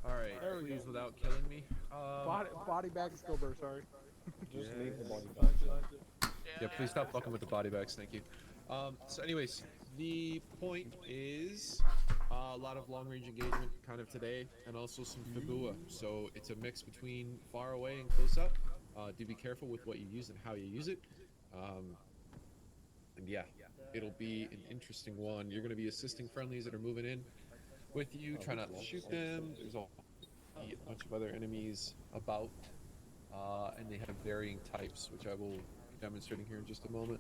Alright, please, without killing me. Body bag Scobert, sorry. Just leave the body bag. Yeah, please stop fucking with the body bags, thank you. So anyways, the point is a lot of long-range engagement kind of today, and also some Fibua. So it's a mix between far away and close up. Do be careful with what you use and how you use it. And yeah, it'll be an interesting one. You're going to be assisting friendlies that are moving in with you. Try not to shoot them. There's a bunch of other enemies about, and they have varying types, which I will be demonstrating here in just a moment.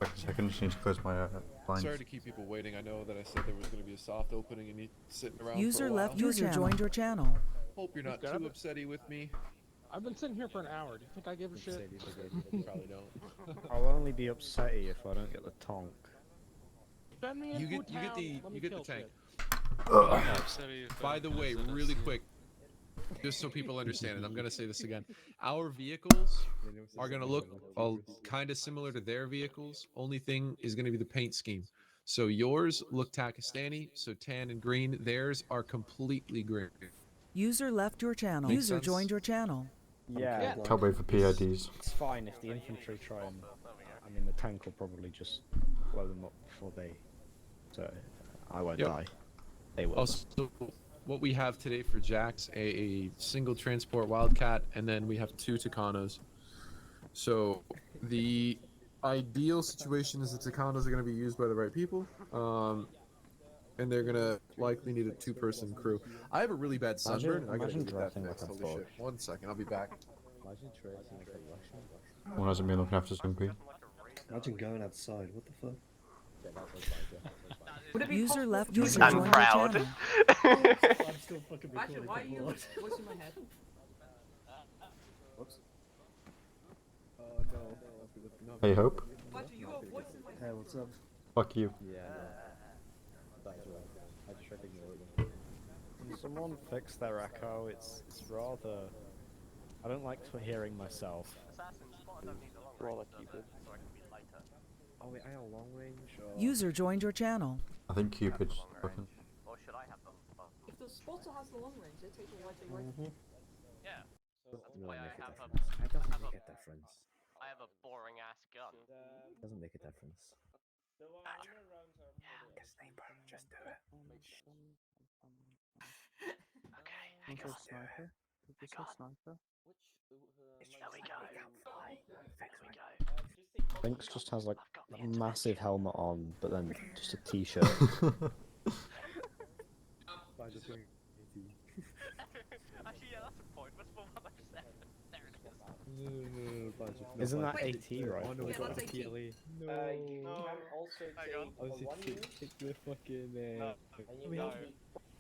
Wait a second, just need to close my blinds. Sorry to keep people waiting. I know that I said there was going to be a soft opening and you sitting around User for a while. left. User joined your channel. Hope you're not too upsetty with me. I've been sitting here for an hour. Do you think I give a shit? You probably don't. I'll only be upsetty if I don't get the tonk. Send me You into get the tank. shit. By the way, really quick, just so people understand it, I'm gonna say this again. Our vehicles are gonna look kind of similar to their vehicles. Only thing is gonna be the paint scheme. So yours look Pakistani, so tan and green. Theirs are completely green. User left your channel. Makes User sense. joined your channel. Yeah. Can't wait for PIDs. It's fine if the infantry try and... I mean, the tank will probably just blow them up before they... So, I won't Yep. die. They will. Also, what we have today for Jax, a single transport Wildcat, and then we have 2 Tucanos. So the ideal situation is the Tucanos are going to be used by the right people, and they're going to likely need a 2-person crew. I have a really bad sunburn, and I got to get that fixed. Holy shit. 1 second, I'll be back. One hasn't been looking after Zombie. Imagine going outside, what the fuck? User left. User I'm joined proud. your channel. I'm still fucking recording. Why are you voicing my head? Whoops. No. Hey, Hope. Badger, you are voicing my Hey, head. what's up? Fuck you. Yeah, that's right. I just tried to ignore them. Can someone fix their echo? It's rather... I don't like hearing myself. Oh wait, I have long range or... User joined your channel. I think Cupid's fucking. Or should I have them? If the spotter has the long range, they take a right away. Yeah. That's why I have a... It doesn't make a difference. I have a boring ass gun. It doesn't make a difference. Just sniper, just do it. Okay, I got Sniper? Did you say sniper? There we go. There we go. Lynx just has like a massive helmet on, but then just a t-shirt. Actually, yeah, that's a point. What's for what I said? There it is. Isn't that AT right? Oh, no, Yeah, we got that's a 18. PLE. You can also Hang on. I was just take the fucking No.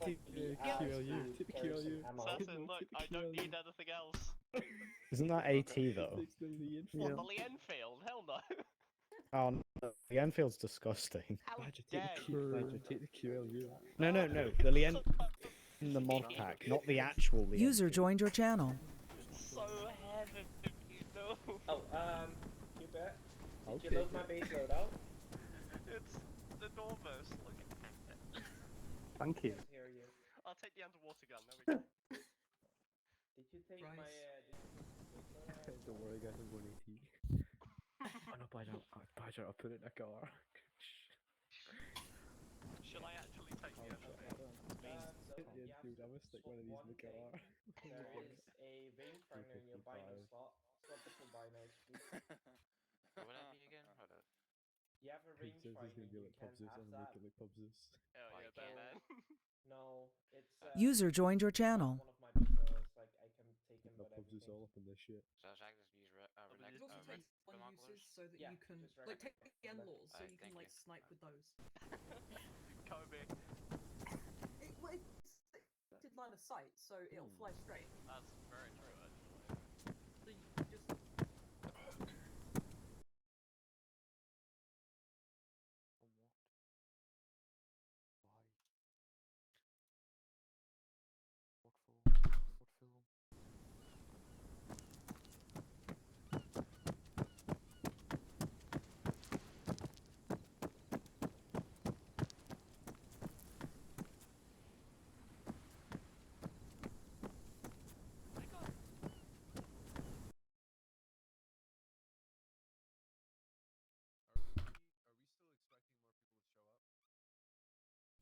take the QLU. Take the QLU. Assassin, look, I don't need anything else. Isn't that AT though? Takes the lead. What, the Lee Enfield? Hell no. Oh no, the Enfield's disgusting. How Badger, dare take the you? Badger, take the QLU. No, the Lien in the mod pack, not the actual Lien. User joined your channel. So heaven, you know. Oh, Cupid, I'll did you load take my it. base loadout? It's enormous. Look at it. Thank you. Hear you. I'll take the underwater gun. There we go. Did you take Christ. my, Don't worry guys, I'm going AT. Oh no, Badger, Badger, I'll put it in a car. Shall I actually take the underwater? Yeah, dude, I'm gonna stick one of these in the car. there is a rangefinder in your bino slot. Swap between binos, please. What would I need again? Hold on. You have a Pete says rangefinder, he's gonna be you like can Pubzus, have I'm that. making like Pubzus. Oh yeah, can- man. No, it's User joined your channel. one of my binos, like I can take him No but Pubzus all up in this shit. So I just use It also takes one uses so that Yeah, you can just right. like take the end laws so Alright, you can thank like you. snipe with those. Kobe. Well, it's did line of sight, so it'll fly straight. That's very true, actually. So you just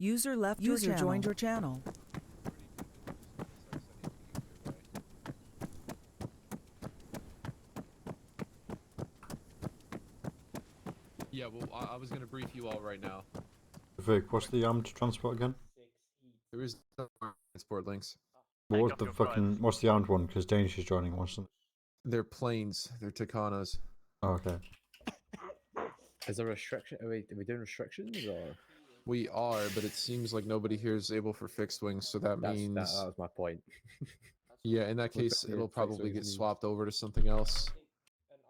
User left User your channel. joined your channel. Yeah, well, I was gonna brief you all right now. Vic, what's the armed transport again? There is no transport links. What's the fucking, what's the armed one? Because Danish is joining, wasn't it? They're planes. They're Tacanos. Oh, okay. Is there a restriction? Are we doing restrictions or? We are, but it seems like nobody here is able for fixed wings, so that means That was my point. yeah. In that We're case, better it'll fixed probably wings get than you. swapped over to something else.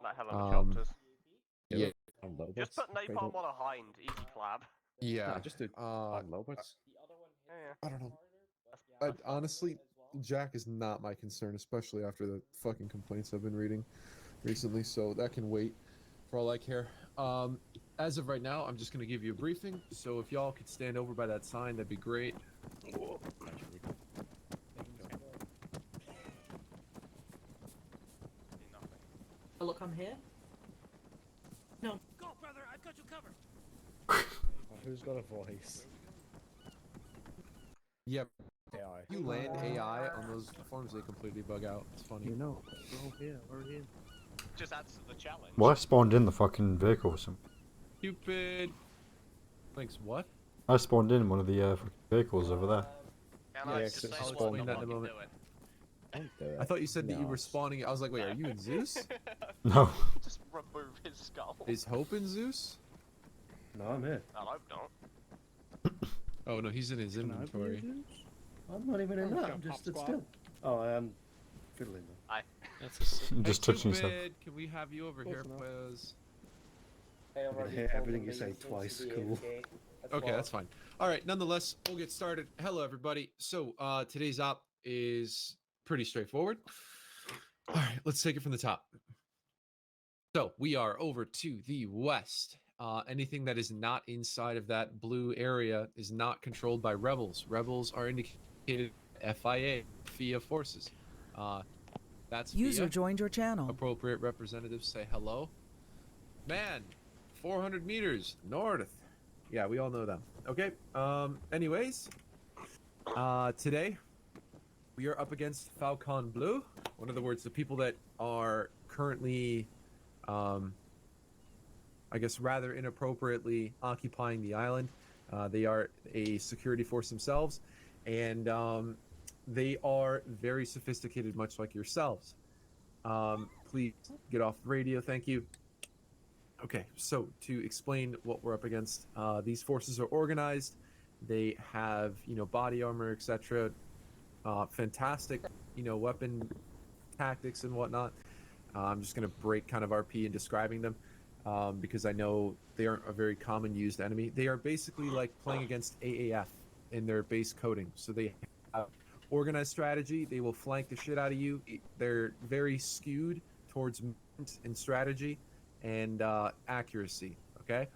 Like helicopters. Yeah, Just put napalm on a hind, easy collab. yeah. Nah, just do Lobos. Yeah. I don't know. Honestly, Jack is not my concern, especially after the fucking complaints I've been reading recently. So that can wait, for all I care. As of right now, I'm just gonna give you a briefing. So if y'all could stand over by that sign, that'd be great. Oh, look, I'm here. No. Who's got a voice? Yep. AI. If you land AI on those forms, they completely bug out. It's funny. You know, we're here. Just adds to the challenge. Well, I spawned in the fucking vehicle or something. Stupid. Thanks. What? I spawned in one of the fucking vehicles over there. Can Yeah, I it's just say I'll what explain that in a fucking moment. do it? Don't do it. I thought you said that you No. were spawning. I was like, wait, are you in Zeus? No. Just remove his skull. Is Hope in Zeus? No, I'm here. I hope not. Oh no, he's in his Can I be inventory. in? I'm not even in that. I'm just stood still. Oh, I am fiddling though. Just touching yourself. Stupid. Can we have you over here, enough. please? I'm gonna hear everything you say twice. Cool. Okay, that's fine. All right, nonetheless, we'll get started. Hello, everybody. So, today's op is pretty straightforward. All right, let's take it from the top. So, we are over to the west. Anything that is not inside of that blue area is not controlled by rebels. Rebels are indicated FIA forces. That's User FIA. joined your channel. Appropriate representatives say hello. Man, 400 meters north. Yeah, we all know them. Okay. Anyways, today we are up against Faucon Bleu. In other words, the people that are currently, I guess, rather inappropriately occupying the island. They are a security force themselves, and they are very sophisticated, much like yourselves. Please get off the radio. Thank you. Okay, so to explain what we're up against, these forces are organized. They have, body armor, etc. Fantastic, weapon tactics and whatnot. I'm just going to break kind of RP in describing them because I know they aren't a very common used enemy. They are basically like playing against AAF in their base coding. So they have organized strategy. They will flank the shit out of you. They're very skewed towards movement and strategy and accuracy. Okay.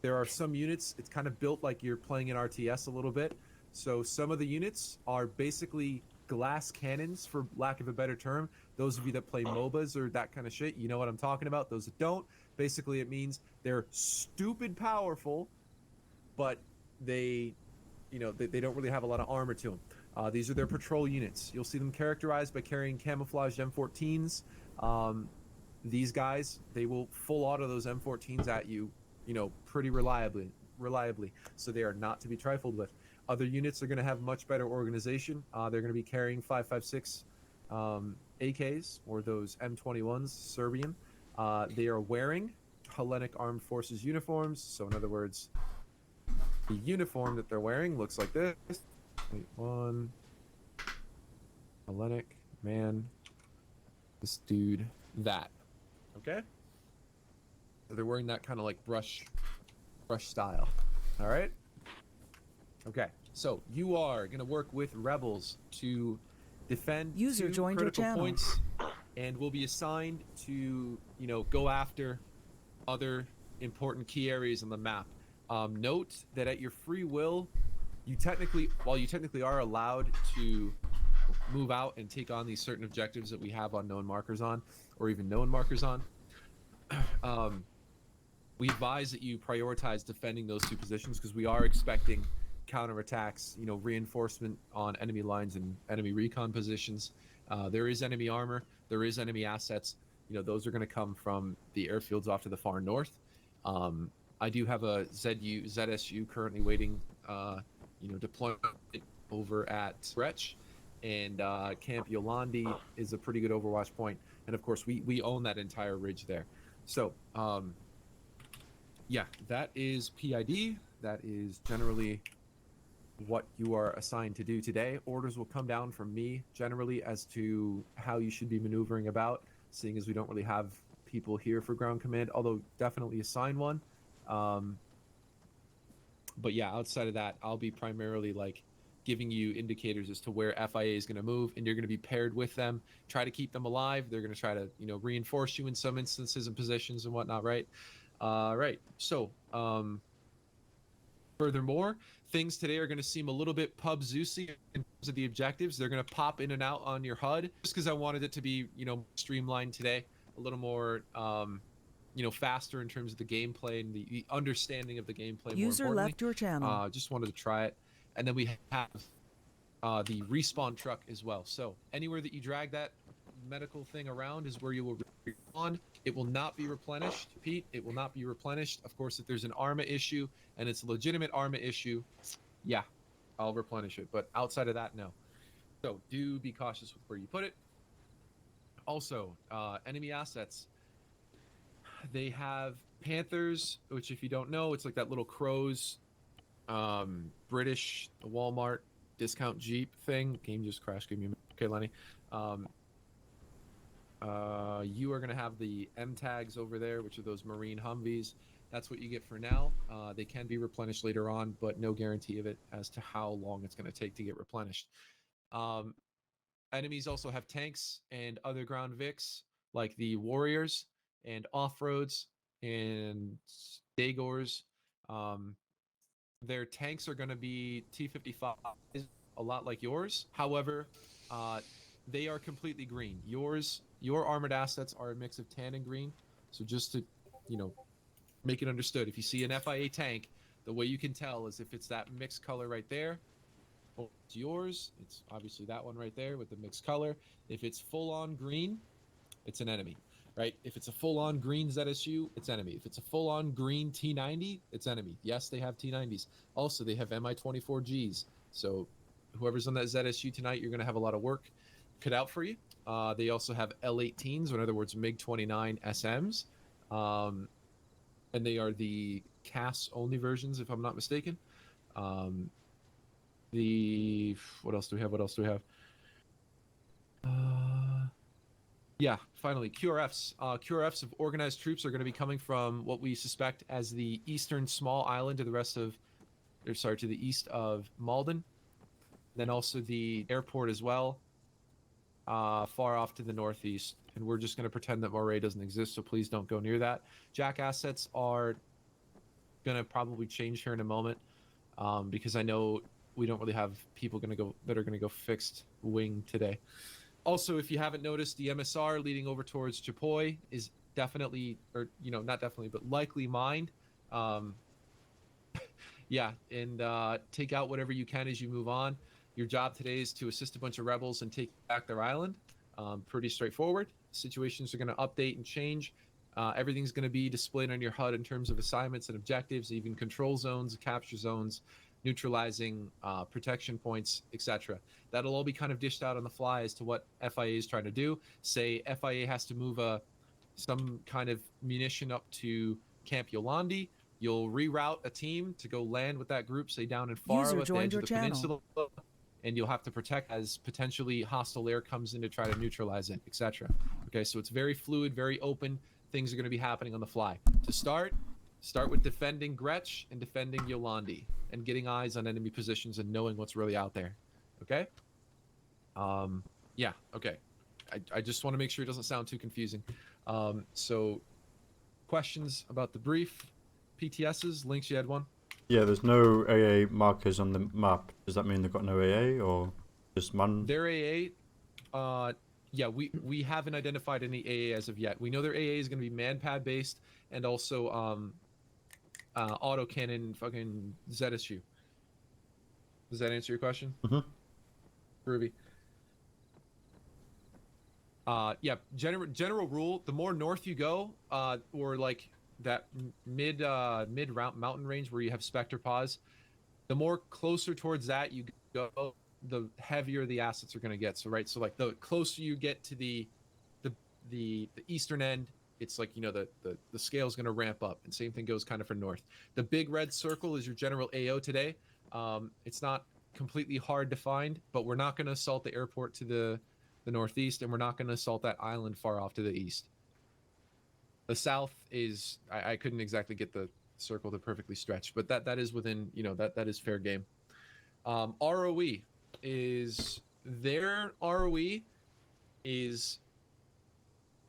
There are some units, it's kind of built like you're playing an RTS a little bit. So some of the units are basically glass cannons, for lack of a better term. Those of you that play MOBAs or that kind of shit, you know what I'm talking about. Those that don't, basically it means they're stupid powerful, but they don't really have a lot of armor to them. These are their patrol units. You'll see them characterized by carrying camouflaged M14s. These guys, they will full auto those M14s at you, pretty reliably. So they are not to be trifled with. Other units are going to have much better organization. They're going to be carrying 5.56 AKs, or those M21s, Serbian. They are wearing Hellenic Armed Forces uniforms. So in other words, the uniform that they're wearing looks like this. Wait, one. Hellenic, man. This dude, that. Okay? So they're wearing that kind of like brush style. All right? Okay. So you are going to work with rebels to defend User two joined your critical channel. points, and will be assigned to, go after other important key areas on the map. Note that at your free will, while you technically are allowed to move out and take on these certain objectives that we have unknown markers on, or even known markers on, we advise that you prioritize defending those 2 positions because we are expecting counterattacks, you know, reinforcement on enemy lines and enemy recon positions. There is enemy armor, there is enemy assets. You know, those are going to come from the airfields off to the far north. I do have a ZSU currently waiting, you know, deployment over at Stretch, and Camp Yolandi is a pretty good overwatch point. And of course, we own that entire ridge there. So, yeah, that is PID. That is generally what you are assigned to do today. Orders will come down from me generally as to how you should be maneuvering about, seeing as we don't really have people here for ground command, although definitely assign one. But yeah, outside of that, I'll be primarily like giving you indicators as to where FIA is going to move, and you're going to be paired with them. Try to keep them alive. They're going to try to, you know, reinforce you in some instances and positions and whatnot, right? Right. So, furthermore, things today are going to seem a little bit pub Zeusy in terms of the objectives. They're going to pop in and out on your HUD just because I wanted it to be, you know, streamlined today, a little more, you know, faster in terms of the gameplay and the understanding of the gameplay. User left your channel. Just wanted to try it. And then we have the respawn truck as well. So anywhere that you drag that medical thing around is where you will respawn. It will not be replenished, Pete. It will not be replenished. Of course, if there's an ARMA issue and it's a legitimate ARMA issue, yeah, I'll replenish it. But outside of that, no. So do be cautious with where you put it. Also, enemy assets. They have Panthers, which if you don't know, it's like that little Crows, British Walmart discount Jeep thing. Game just crashed. Give me a minute. Okay, Lenny. You are going to have the M tags over there, which are those Marine Humvees. That's what you get for now. They can be replenished later on, but no guarantee of it as to how long it's going to take to get replenished. Enemies also have tanks and other ground Vics, like the Warriors and Off-Roads and Dagors. Their tanks are going to be T-55, a lot like yours. However, they are completely green. Your armored assets are a mix of tan and green. So just to, you know, make it understood, if you see an FIA tank, the way you can tell is if it's that mixed color right there, oh, it's yours. It's obviously that one right there with the mixed color. If it's full-on green, it's an enemy, right? If it's a full-on green ZSU, it's enemy. If it's a full-on green T90, it's enemy. Yes, they have T90s. Also, they have Mi-24Gs. So whoever's on that ZSU tonight, you're going to have a lot of work cut out for you. They also have L-18s, or in other words, MiG-29 SMs. And they are the CAS-only versions, if I'm not mistaken. What else do we have? Yeah, finally, QRFs. QRFs of organized troops are going to be coming from what we suspect as the eastern small island to the to the east of Malden. Then also the airport as well, far off to the northeast. And we're just going to pretend that Moray doesn't exist, so please don't go near that. Jack assets are going to probably change here in a moment, because I know we don't really have people that are going to go fixed wing today. Also, if you haven't noticed, the MSR leading over towards Chapoy is definitely, or, you know, not definitely, but likely mined. Yeah, and take out whatever you can as you move on. Your job today is to assist a bunch of rebels and take back their island. Pretty straightforward. Situations are going to update and change. Everything's going to be displayed on your HUD in terms of assignments and objectives, even control zones, capture zones, neutralizing protection points, etc. That'll all be kind of dished out on the fly as to what FIA is trying to do. Say FIA has to move some kind of munition up to Camp Yolandi. You'll reroute a team to go land with that group, say down in Faro at the edge of the peninsula, and you'll have to protect as potentially hostile air comes in to try to neutralize it, etc. Okay, so it's very fluid, very open. Things are going to be happening on the fly. To start with defending Gretsch and defending Yolandi and getting eyes on enemy positions and knowing what's really out there. Okay? Yeah, okay. I just want to make sure it doesn't sound too confusing. So, questions about the brief? PTSs? Links, you had one? Yeah, there's no AA markers on the map. Does that mean they've got no AA or just man? Their AA, yeah, we haven't identified any AA as of yet. We know their AA is going to be manpad based and also autocannon fucking ZSU. Does that answer your question? Mhm. Groovy. Yeah, general rule, the more north you go, or like that mid mountain range where you have Spectre Paws, the more closer towards that you go, the heavier the assets are going to get. So right, so like the closer you get to the eastern end, it's like, you know, the scale is going to ramp up, and same thing goes kind of for north. The big red circle is your general AO today. It's not completely hard to find, but we're not going to assault the airport to the northeast, and we're not going to assault that island far off to the east. The south is, I couldn't exactly get the circle to perfectly stretch, but that is within, you know, that is fair game. ROE is, their ROE is,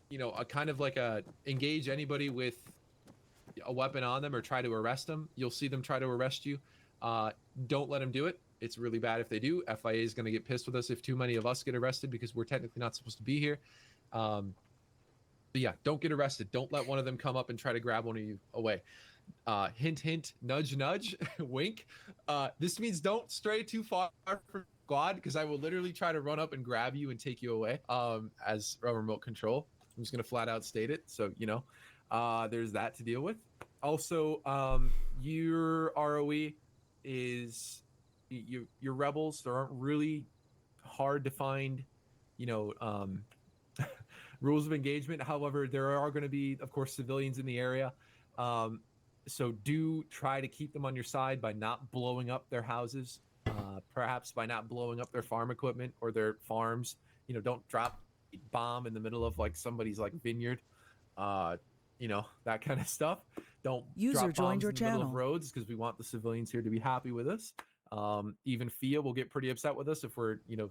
you know, a kind of like a engage anybody with a weapon on them or try to arrest them. You'll see them try to arrest you. Don't let them do it. It's really bad if they do. FIA is going to get pissed with us if too many of us get arrested because we're technically not supposed to be here. But yeah, don't get arrested. Don't let one of them come up and try to grab one of you away. Hint, hint, nudge, nudge, wink. This means don't stray too far from squad, because I will literally try to run up and grab you and take you away as a remote control. I'm just going to flat out state it. So, you know, there's that to deal with. Also, your ROE is... Your rebels, there aren't really hard to find, you know, rules of engagement. However, there are going to be, of course, civilians in the area. So do try to keep them on your side by not blowing up their houses, perhaps by not blowing up their farm equipment or their farms. You know, don't drop a bomb in the middle of like somebody's like vineyard, you know, that kind of stuff. Don't drop bombs in the middle of roads, because we want the civilians here to be happy with us. Even FIA will get pretty upset with us if we're, you know,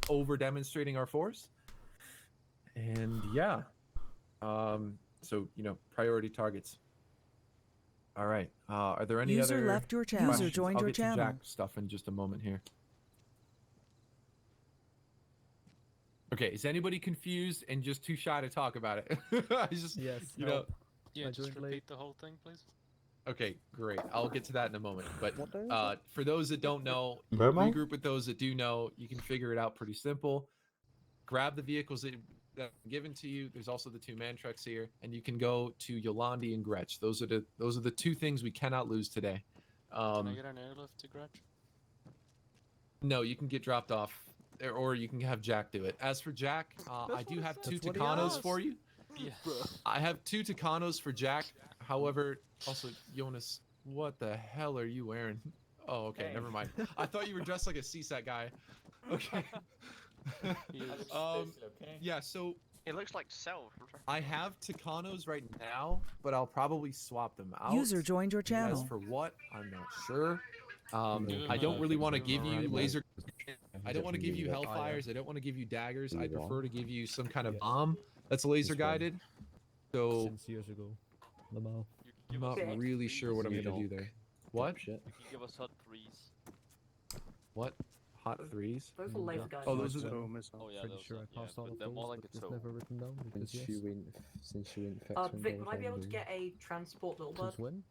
over demonstrating our force. And yeah, so, you know, priority targets. All right. Are there any User other left your channel. questions? User joined I'll your get to channel. Jack stuff in just a moment here. Okay, is anybody confused and just too shy to talk about it? I just, Yes. you know. Yeah, I just joined repeat late. the whole thing, please. Okay, great. I'll get to that in a moment. But What day is it? for those that don't know, Where am I? regroup with those that do know. You can figure it out pretty simple. Grab the vehicles that are given to you. There's also the 2-man trucks here, and you can go to Yolandi and Gretsch. Those are the two things we cannot lose today. Can I get an airlift to Gretsch? No, you can get dropped off, or you can have Jack do it. As for Jack, I do have 2 Tucanos for you. Yeah. I have 2 Tucanos for Jack. However, also, Jonas, what the hell are you wearing? Oh, okay, Hey. never mind. I thought you were dressed like a CSAT guy. Okay. Yeah, so It looks like self. I have Tucanos right now, but I'll probably swap them out. User joined your As channel. for what, I'm not sure. Give I him don't a- really want to give him give a you rifle. laser. I don't want to give you hellfires. I don't want to give you daggers. I prefer to give you some kind of bomb that's laser guided. So Since years ago. Lamau. You I'm can not give us hot really threes. sure what I'm gonna do there. What? You can give us hot threes. What? Hot threes? Those are laser guys. Oh, those are the. Oh yeah, Pretty those sure are, I passed yeah, all but of they're those, more like but a it's toe. never written down because yes. Since you went Vic, might be able to get a transport little bird. Since when?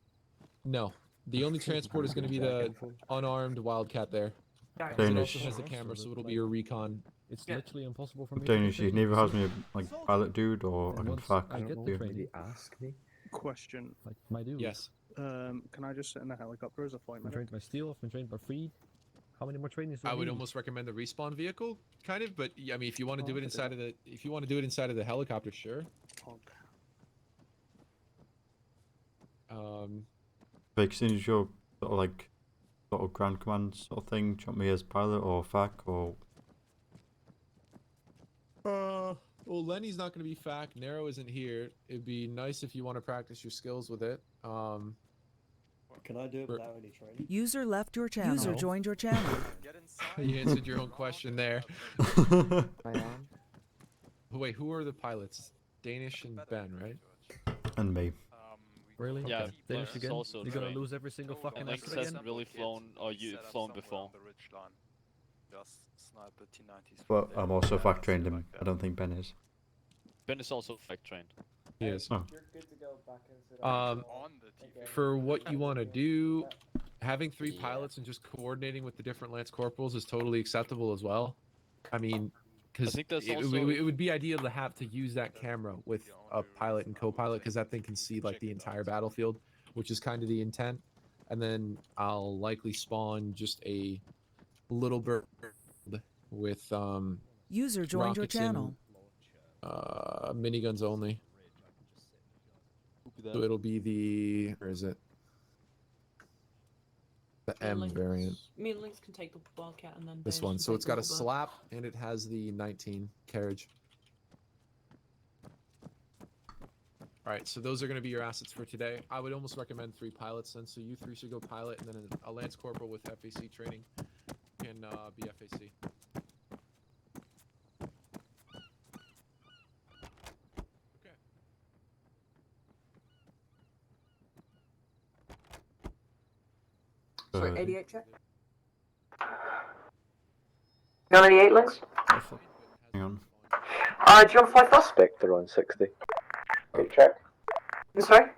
No, the only transport is gonna be the unarmed Wildcat there. Jack, It Danish. also has a camera, so it'll be your recon. It's Yeah. literally impossible for me. Danish, to you get can either has training. me like pilot dude or I And can once fuck I get the you. training, Ask me. Question. like my dude. Yes. Can I just sit in a helicopter as a flight I've been medic? trained by Steel. I've been trained by Freed. How many more trainings do I would need? almost recommend the respawn vehicle, kind of, but yeah, I mean, if you want to do Oh, it inside of the, if you want to do it inside of the helicopter, sure. Okay. Like, since you're sort of like sort of ground command sort of thing, do you want me as pilot or fac or Well, Lenny's not going to be FAC. Nero isn't here. It'd be nice if you want to practice your skills with it. Can I do it For- without any training? User left your channel. User joined your channel. You answered your own question there. I am. Wait, who are the pilots? Danish and Ben, right? and me? Really? Yeah, Okay. Danish Lynx is again? also You're gonna trained. lose every single fucking And Lynx asset again? hasn't really flown or flown before. But I'm also fac trained him. I don't think Ben is. Ben is also fact trained. He is. Oh. You're good to go back into the Um, On the TV. For what you want to do, having 3 pilots and just coordinating with the different lance corporals is totally acceptable as well. I mean, because think that's it, also- it would be ideal to have to use that camera with a pilot and co-pilot because that thing can see like the entire battlefield, which is kind of the intent. And then I'll likely spawn just a little bird with User joined your rockets and channel. miniguns only. So it'll be the, where is it? The M variant. Me and Lynx can take the Wildcat and then This Dave one. can So take it's the got a Warbird. slap and it has the 19 carriage. Alright, so those are going to be your assets for today. I would almost recommend 3 pilots then, so you 3 should go pilot, and then a Lance Corporal with FAC training can be FAC. Okay. Uh, 88 check. You on 88, Lynx? Hang on. Do you want to fly first? Spectre on 60. Okay, check. Sorry?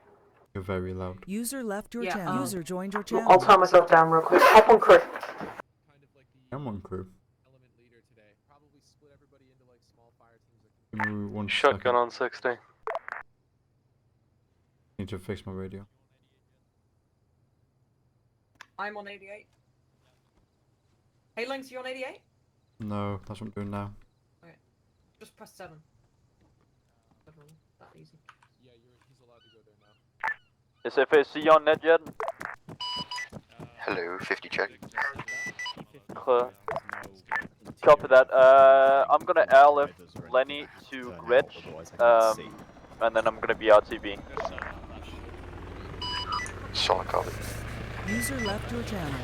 You're very loud. User left your Yeah, channel. User joined your I'll channel. turn myself down real quick. Hop on crew. Kind of like the I'm on crew. element leader today. Probably split everybody into like small fire teams. Give me 1 Shotgun second. on 60. Need to fix my radio. I'm on 88. Hey, Lynx, you on 88? No, that's what I'm doing now. Just press 7. That easy. Yeah, he's allowed to go there now. Is FAC on net yet? Hello, 50 check. Clear. Copy that. I'm gonna airlift Lenny to Gretch, and then I'm gonna be RTB. Solid copy. User left your channel.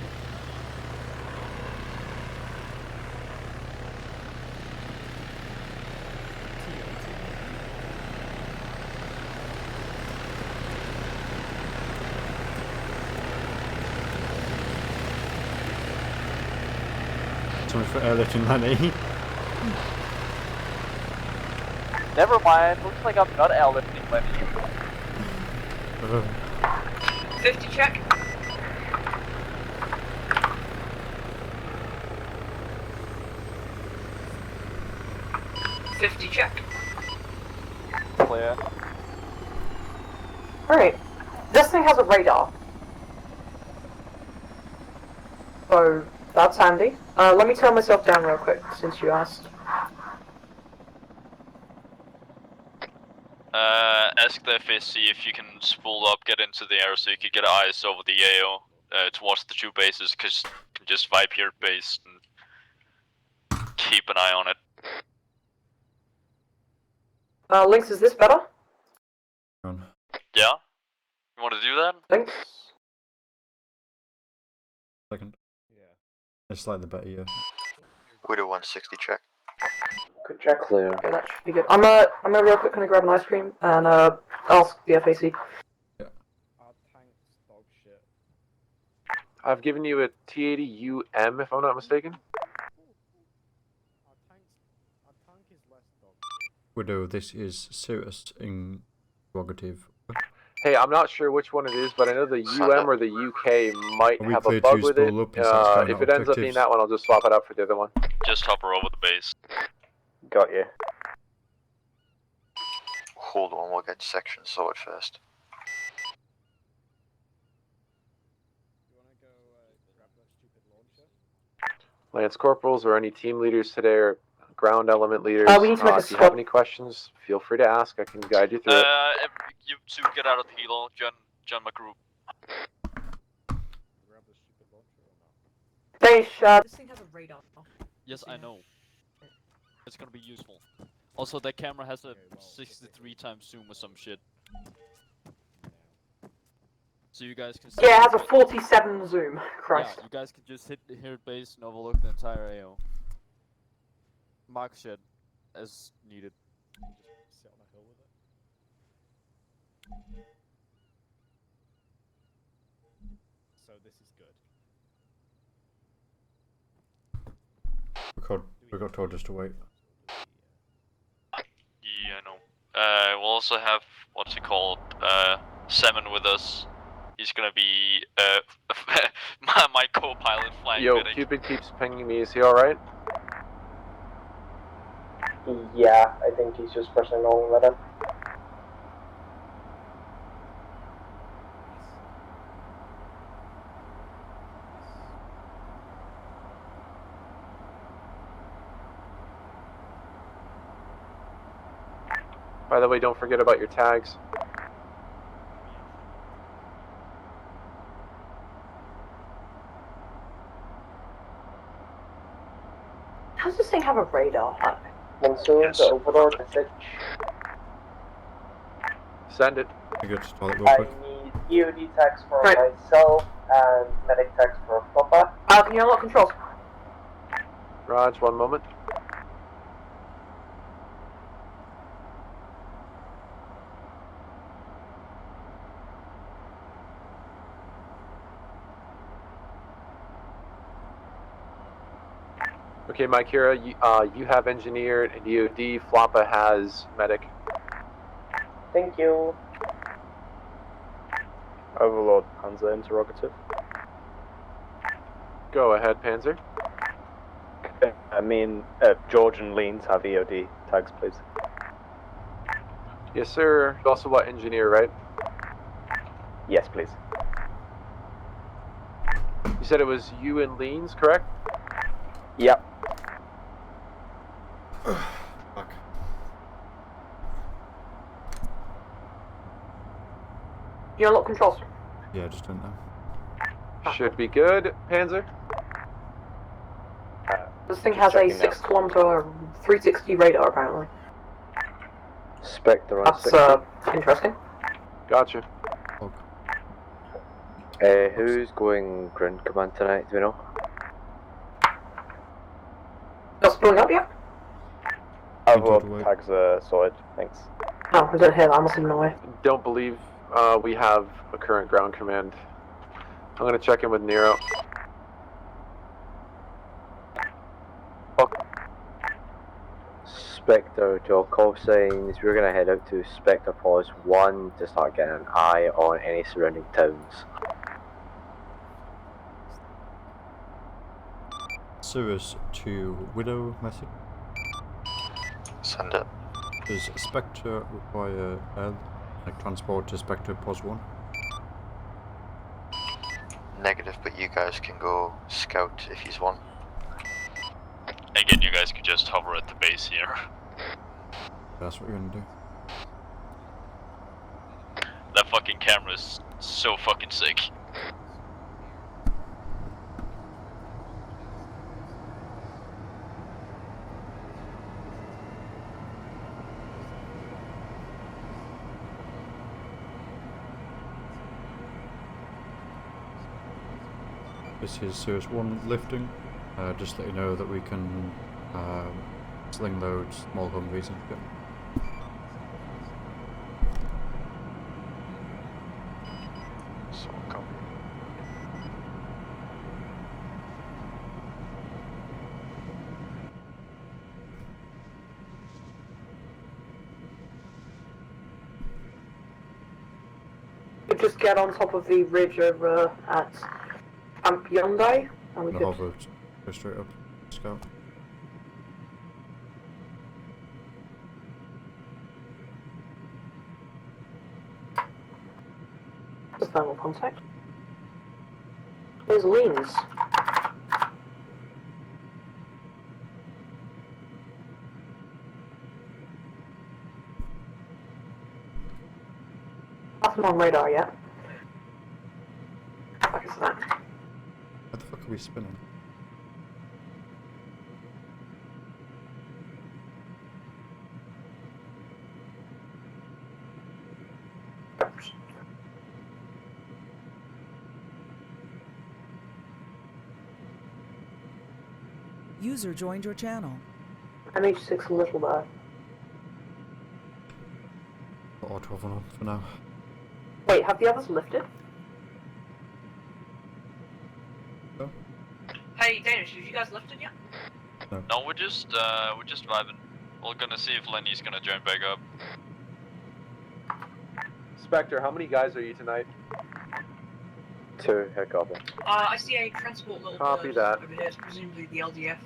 So much for airlifting Lenny. Never mind. Looks like I'm not airlifting Lenny. 50 check. Check. Clear. Alright. This thing has a radar. So, that's handy. Let me turn myself down real quick, since you asked. Ask the FAC if you can spool up, get into the air so you can get eyes over the AO towards the 2 bases, because you can just vibe your base and keep an eye on it. Lynx, is this better? On. Yeah? You want to do that? Lynx? Second. Yeah. It's like the better, yeah. Widow 160 check. Good check. Clear. Okay, that should be good. I'm gonna real quick gonna grab an ice cream and ask the FAC. Our tank's dog shit. I've given you a T80UM, if I'm not mistaken. Our tank is less dog shit. Widow, this is serious interrogative. Hey, I'm not sure which one it is, but I know the UM or the UK might Are we have a clear bug to with it. spool up and start throwing If out it ends up being objectives? that one, I'll just swap it out for the other one. Just hover over the base. Got you. Hold on, we'll get section sorted first. You wanna go grab that stupid launcher? Lance corporals or any team leaders today, or ground element leaders. We need to make a if you have any questions, feel free to ask. I can guide you through it. You 2 get out of the helo, John my group. Grab the stupid launcher or not? Hey, this thing has a radar. Yes, I know. It's gonna be useful. Also, that camera has a 63 times zoom or some shit. So you guys can see. Yeah, it has a 47 zoom. Christ. Yeah, you guys can just hit base and overlook the entire AO. Mark shit as needed. Just sit on a hill with it. So this is good. We got told just to wait. Yeah, I know. We'll also have what's it called? Salmon with us. He's gonna be my co-pilot flying Yo, medic. Cupid keeps pinging me. Is he alright? Yeah, I think he's just pressing on with him. By the way, don't forget about your tags. How does this thing have a radar? Monsoon, Yes. the overlord message. Send it. I go to the toilet real I quick. need EOD tags for Right. myself and medic tags for Flopper. Can you unlock controls? Raj, one moment. Okay, Mike Hira, you have engineer and DOD. Floppa has medic. Thank you. Overlord Panzer interrogative. Go ahead, Panzer. I mean, George and Leans have EOD tags, please. Yes, sir. You also want engineer, right? Yes, please. You said it was you and Leans, correct? Yep. Fuck. You unlock controls. Yeah, just don't know. Should be good, Panzer. This thing Just has a checking now. 6 kilometer 360 radar apparently. Spectre on That's 60. interesting. Gotcha. Oh, Who's going ground command tonight, do we know? Not spilling up yet? Overlord away. tags are sorted, thanks. Oh, I don't hear that. I must have been away. Don't believe we have a current ground command. I'm gonna check in with Nero. Spectre to all call signs, we're going to head out to Spectre Pause 1 to start getting an eye on any surrounding towns. Cirrus to Widow message. Send it. Does Spectre require transport to Spectre Pos 1? Negative, but you guys can go scout if he's one. Again, you guys could just hover at the base here. That's what you're gonna do. That fucking camera is so fucking sick. This is Cirrus 1 lifting. Just let you know that we can sling load small Humvees and shit. So copy. We just get on top of the ridge over at Camp Hyundai, and we The could... hover, go straight up, scout. Just thermal contact. There's Leans. Nothing on radar yet. What is that? Why the fuck are we spinning? User joined your channel. MH6 a little better. Put auto on for now. Wait, have the others lifted? No. Hey, Danish, have you guys lifted yet? No, we're just vibing. We're gonna see if Lenny's gonna join back up. Spectre, how many guys are you tonight? 2, head copy. I see a transport little Copy bird that. over here. It's presumably the LDF.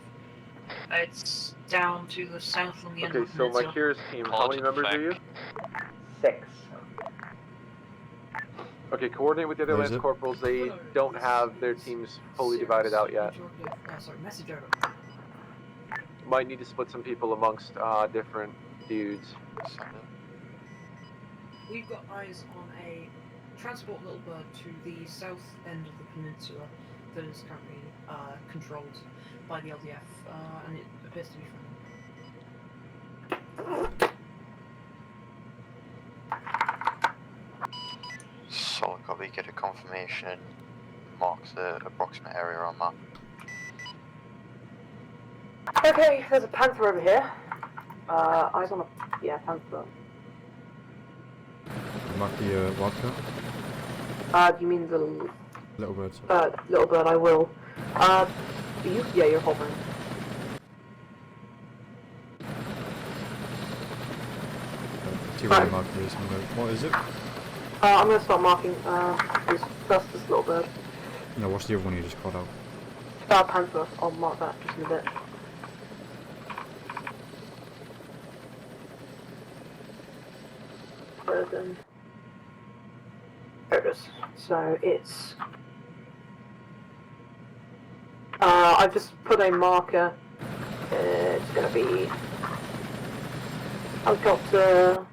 It's down to the south on the end Okay, of the so my peninsula. Kira's team, how many members are you? 6. Okay, coordinate with the other Where is Lance it? Corporals. They don't have their teams fully divided out yet. Sorry, message over. Might need to split some people amongst different dudes. We've got eyes on a transport little bird to the south end of the peninsula that is currently controlled by the LDF, and it appears to be friendly. Solid copy, get a confirmation, mark the approximate area on map. Okay, there's a panther over here. Eyes on a panther. Mark the wildcat. Do you mean the Little bird. little bird? I will. You're hovering. See Right. where the marker is. What is it? I'm gonna start marking this little bird. No, what's the other one you just called out? Panther. I'll mark that just in a bit. Burden. There it is. So it's. I've just put a marker. It's gonna be. Helicopter.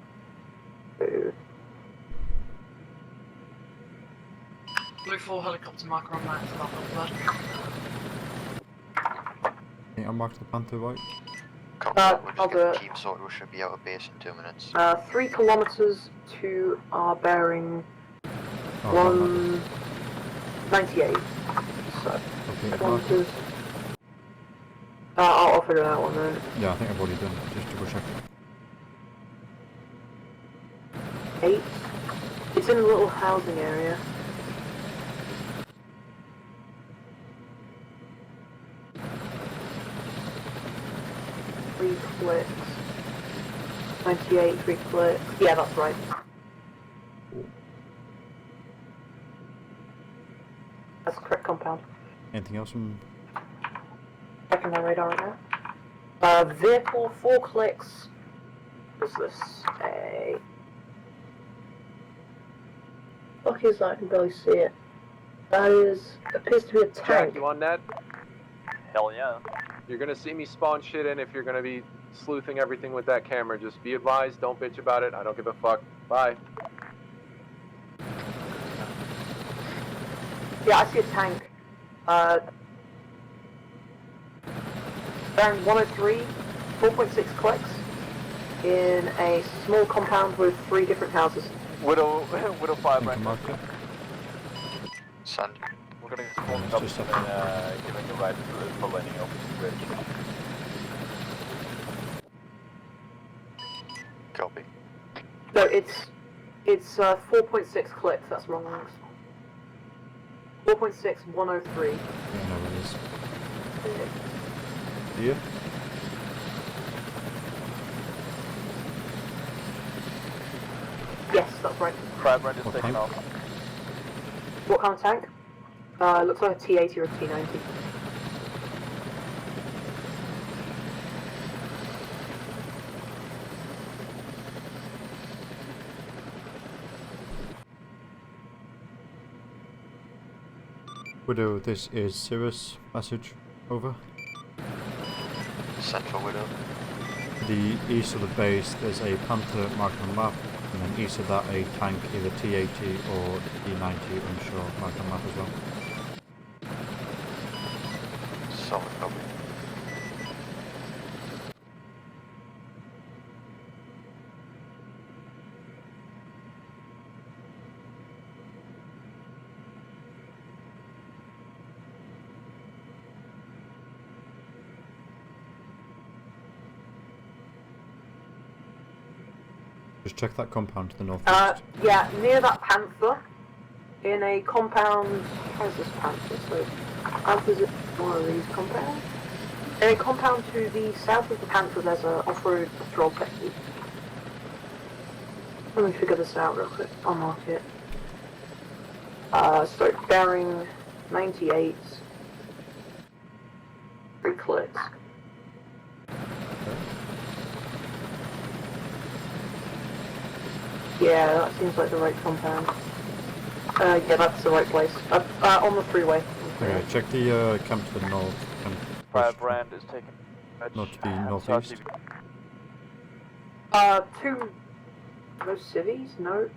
Blue 4 helicopter marker on that. I think I marked the panther right. I'll do it. Team sorted, we should be out of base in 2 minutes. 3 kilometers to our bearing Oh, 198. So, okay, kilometers. I'll figure that one then. yeah, I think I've already done it. Just double check. 8. It's in a little housing area. Three clicks. 98, 3 clicks. Yeah, that's right. That's the correct compound. Anything else from Checking my radar right now. Vehicle, 4 clicks. What's this? Fuck is that? I can barely see it. That appears to be a Jack, tank. you on net? Hell yeah. You're gonna see me spawn shit in if you're gonna be sleuthing everything with that camera. Just be advised, don't bitch about it. I don't give a fuck. Bye. Yeah, I see a tank. Bearing 103, 4.6 clicks in a small compound with 3 different houses. Widow 5 you can mark it? Send. We're gonna Yeah, spawn it's up just and giving the right for landing over the bridge. Copy. No, it's 4.6 clicks. That's wrong. 4.6, 103. Yeah, no, it is. Yeah. Yes, that's right. Firebrand is What taken tank? off. What kind of tank? Looks like a T80 or a T90. Widow, this is Cirrus. Message. Over. Central Widow. The east of the base, there's a Panther marked on the map, and then east of that a tank, either T80 or T90, unsure, marked on the map as well. Solid copy. Just check that compound to the northeast. Yeah, near that panther, in a compound. How's this panther? So, panther's at one of these compounds. In a compound to the south of the panther, there's an off-road patrol technique. Let me figure this out real quick. I'll mark it. So bearing 98. 3 clicks. Yeah, that seems like the right compound. Yeah, that's the right place. On the freeway. Okay, check the camp to the north. Brand is taken. Not to the northeast. To those cities? No.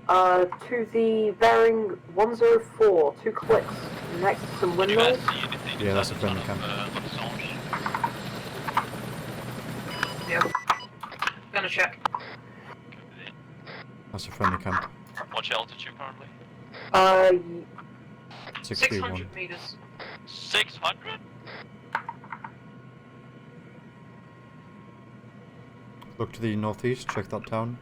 To the bearing 104, 2 clicks, next to some windmills. Yeah, that's a friendly camp. Yeah. Gonna check. That's a friendly camp. What's your altitude currently? 631. 600 meters. 600? Look to the northeast, check that town.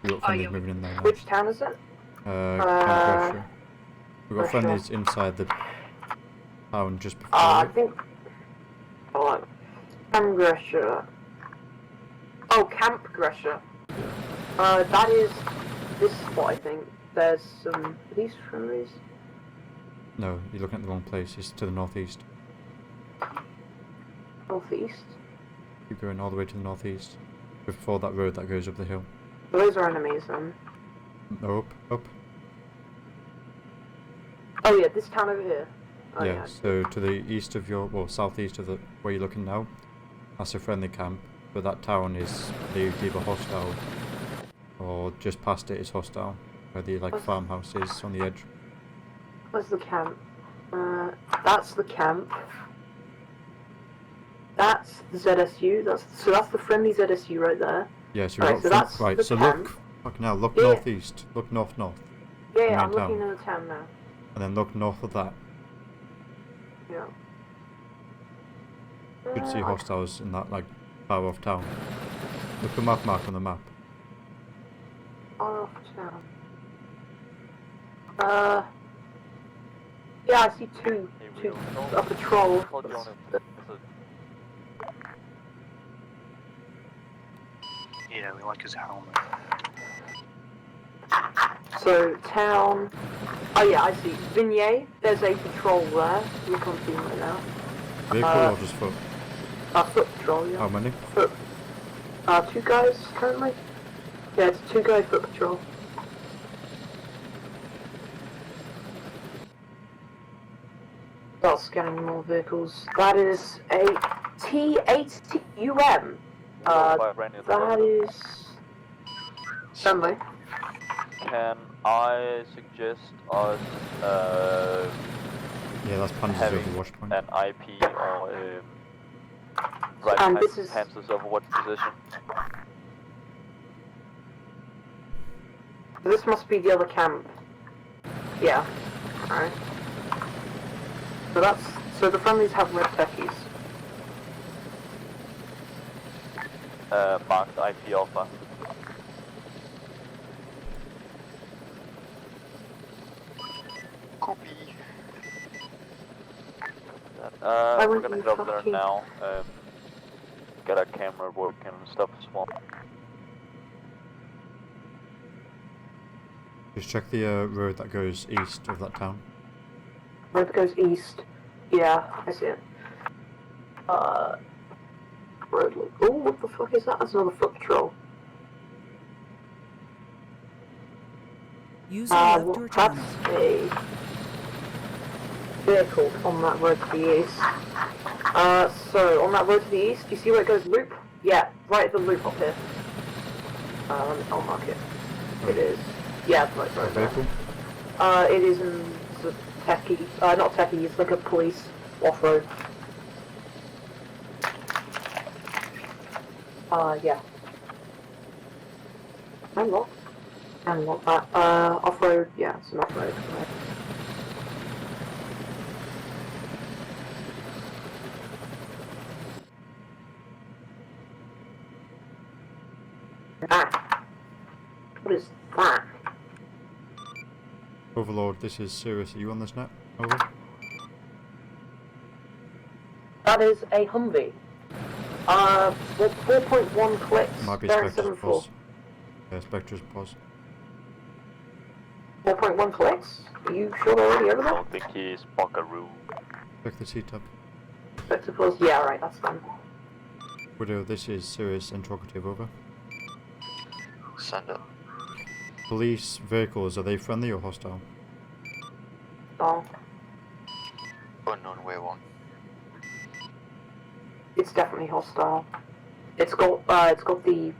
We've got friendlies yeah. moving in there now. Which town is it? Camp Gresham. We've got Gresham. friendlies inside the town just before. I think. Hold on. Camp Gresha. Oh, Camp Gresha. That is this spot, I think. There's some police friendlies. No, you're looking at the wrong place. It's to the northeast. Northeast. Keep going all the way to the northeast. Before that road that goes up the hill. Those are enemies then. No, up. Oh yeah, this town over here. Oh, Yeah, so to the east of your, well, southeast of the where you're looking now, that's a friendly camp, but that town is either hostile or just past it is hostile, where the farmhouse is on the edge. Where's the camp? That's the camp. That's the ZSU. That's the friendly ZSU right there. Yeah, so Right, we've so got that's right. the So camp. look now. Look Yeah. northeast. Look north. Yeah, I'm main looking town. at the town now. And then look north of that. Yeah. You could see hostiles in that far off town. Look at map mark on the map. Off town. Yeah, I see two a patrol. Yeah, we like his helmet. So town. Oh yeah, I see. Vignette. There's a patrol there. Look on team right now. Vehicle or just foot? Foot patrol. Yeah. How many? Foot. 2 guys currently. Yeah, it's 2 guy foot patrol. Start scanning more vehicles. That is a T8UM. That is friendly. Can I suggest us Yeah, that's Panzer's having overwatch point. an IP or right And behind this is- Panzer's overwatch position? This must be the other camp. Yeah. Alright. So the friendlies have red techies. Marked IP alpha. Copy. Why We're weren't gonna you head over there fucking- now. Get our camera working and stuff as well. Just check the road that goes east of that town. Road that goes east. Yeah, I see it. Road. Oh, what the fuck is that? That's another foot patrol. User left Well, your that's channel. a vehicle on that road to the east. So on that road to the east, you see where it goes loop? Yeah, right at the loop up here. I'll mark it. It is. Yeah, right there. Vehicle? It is in the techie. Not techie. It's like a police off-road. Yeah. Unlock that. Off-road. Yeah, it's an off-road. Right. Ah. What is that? Overlord, this is Sirius. Are you on this net? Over. That is a Humvee. Well, 4.1 clicks. Might be bearing expected 7.4. Spectre's pause. 4.1 clicks? Are you sure they're already over I there? don't think he's Bunkaroo. Check the C-tab. Spectacles? Yeah, right, that's done. Widow, this is serious interrogative, over. Send it. Police vehicles, are they friendly or hostile? Oh, Unknown way one. it's definitely hostile. It's got the,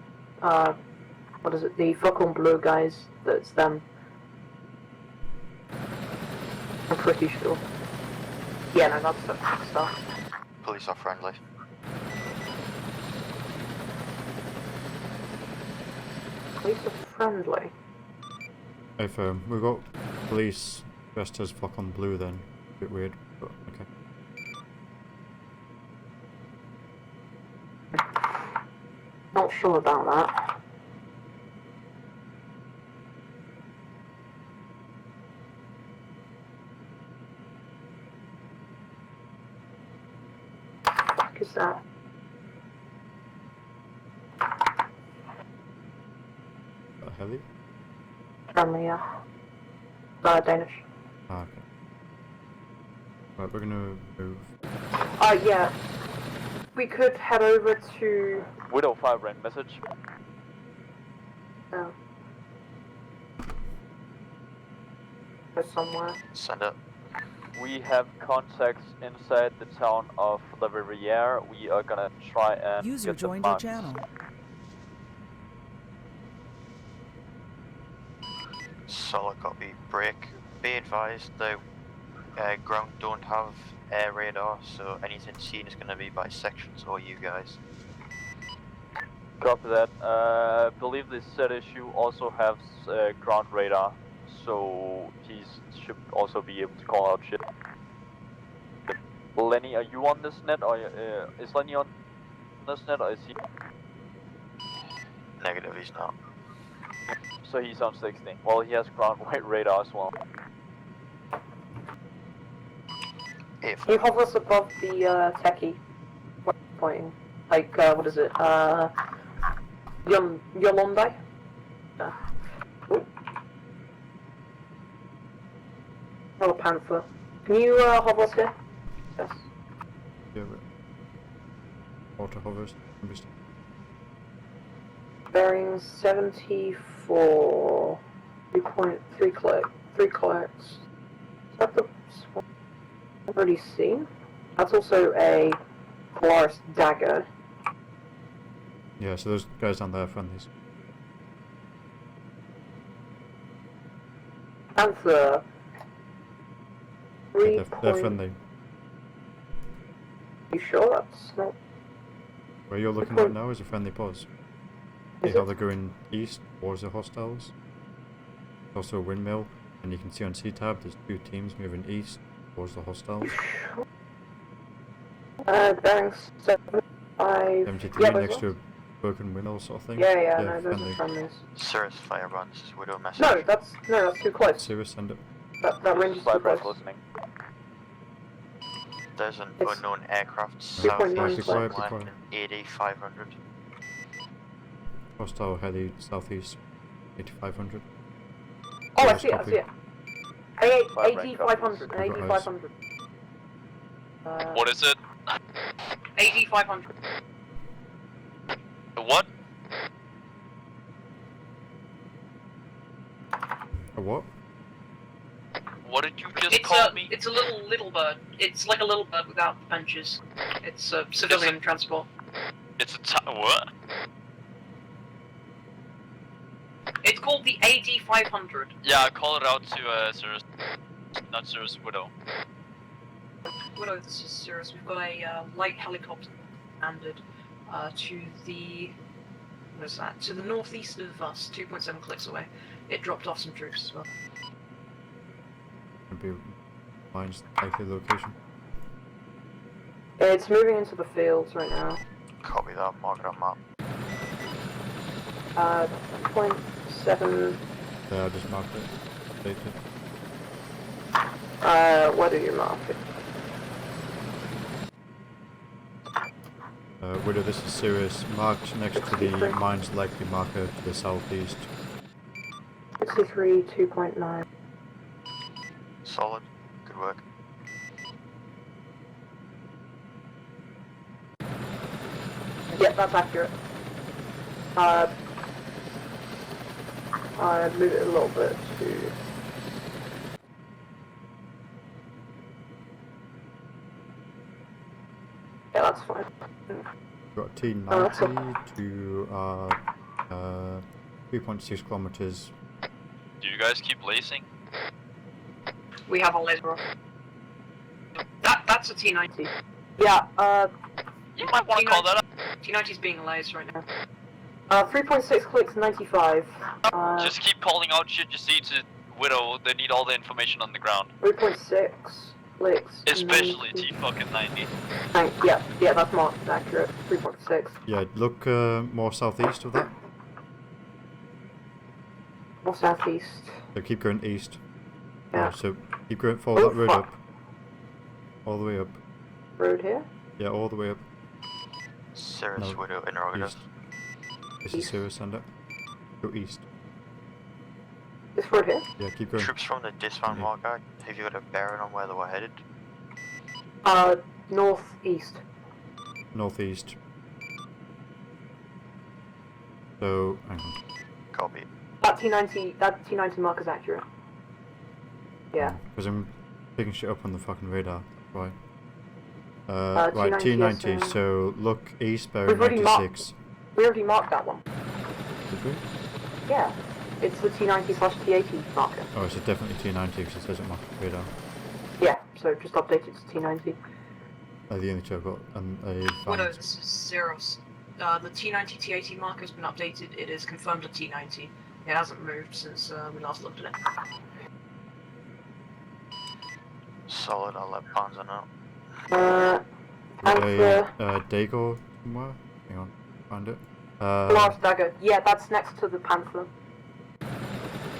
what is it, the Faucon Bleu guys, that's them. I'm pretty sure. Yeah, no, that's the stuff. Police are friendly. Police are friendly. If we got police dressed as Faucon Bleu then. A bit weird, but okay. Not sure about that. What is that? A heli? Friendly, yeah. Danish. Ah, okay. Right, we're gonna move. Yeah. We could head over to... Widow 5 ran message. Go somewhere. Send it. We have contacts inside the town of La Riviere. We are gonna try and User get the joined your marks. channel. Solid copy. Break. Be advised the ground don't have air radar, so anything seen is going to be by sections or you guys. Copy that. I believe this set issue also has ground radar, so he should also be able to call out shit. Lenny, are you on this net, or is Lenny on this net, or is he? Negative, he's not. So he's on 16. Well, he has ground radar as well. If Can you hover us above the techie? Pointing. Like, what is it? Yolande? Oh, Panther. Can you hover us here? Yes. Yeah, but auto hovers. Bearing 74. 3.3 clicks. Is that the spot I've already seen? That's also a Polaris dagger. Yeah, so those guys down there are friendlies. Panther. They're friendly. You sure that's not... Where you're looking right now is a friendly pause. See Is how it? they're going east towards the hostiles? There's also a windmill, and you can see on C-tab there's two teams moving east towards the hostiles. Bearing 75... 73 yeah, next to a broken windmill sort of thing. Yeah, no, those friendly. are friendlies. Cirrus Firebrand's widow message. No, that's too close. Cirrus, send it. That range is too close. Listening. There's an It's unknown aircraft 2.9 southeast quiet, somewhere quiet. in AD 500. Hostile heli southeast, 8500. Oh, I Yes, see it, copy. AD 500, AD 500. What is it? AD 500. What? A what? What did you just call me? It's a little bird. It's like a little bird without benches. It's a civilian transport. It's a what? It's called the AD 500. Yeah, I call it out to Cirrus, not Cirrus Widow. Widow, this is serious. We've got a light helicopter landed to the... what is that? To the northeast of us, 2.7 clicks away. It dropped off some troops as well. Would be mine's likely location. It's moving into the fields right now. Copy that, mark it on map. 0.7... Yeah, I just marked it. Dated. Where do you mark it? Widow, this is Sirius, marked next to the mine's likely marker to the southeast. 63, 2.9. Solid. Good work. Yeah, that's accurate. I move it a little bit to... Yeah, that's fine. Got T90 to 3.6 kilometers. Do you guys keep lacing? We have a laser off. That's a T90. Yeah, You might want to call that up. T90's being lased right now. 3.6 clicks, 95. Just keep calling out shit you see to Widow. They need all the information on the ground. 3.6 clicks. Especially T-90. Yeah, that's more accurate. 3.6. Yeah, look more southeast of that. More southeast. So keep going east. Yeah. Oh, so keep going, follow that road fuck. up. All the way up. Road here? Yeah, all the way up. Sirius No, Widow interrogative. east. This is Sirius, send it. Go east. This road here? Yeah, keep going. Troops from the dismount marker, have you got a bearing on where they were headed? Northeast. Northeast. So, hang on. Copy. That T90 marker's accurate. Yeah. Because I'm picking shit up on the fucking radar. Right. T90 Right, T90, is, so look east, bearing we've already 96. We already marked that one. Did we? Yeah. It's the T90/T80 marker. Oh, it's definitely T90 because it says it marked radar. Yeah, so just update it to T90. The only two I've got, and a Widow, found. this is Zeros. The T90/T80 marker has been updated. It is confirmed at T90. It hasn't moved since we last looked at it. Solid, I'll let Panzer know. Dago somewhere? Hang on, find it. Last dagger. Yeah, that's next to the Panther.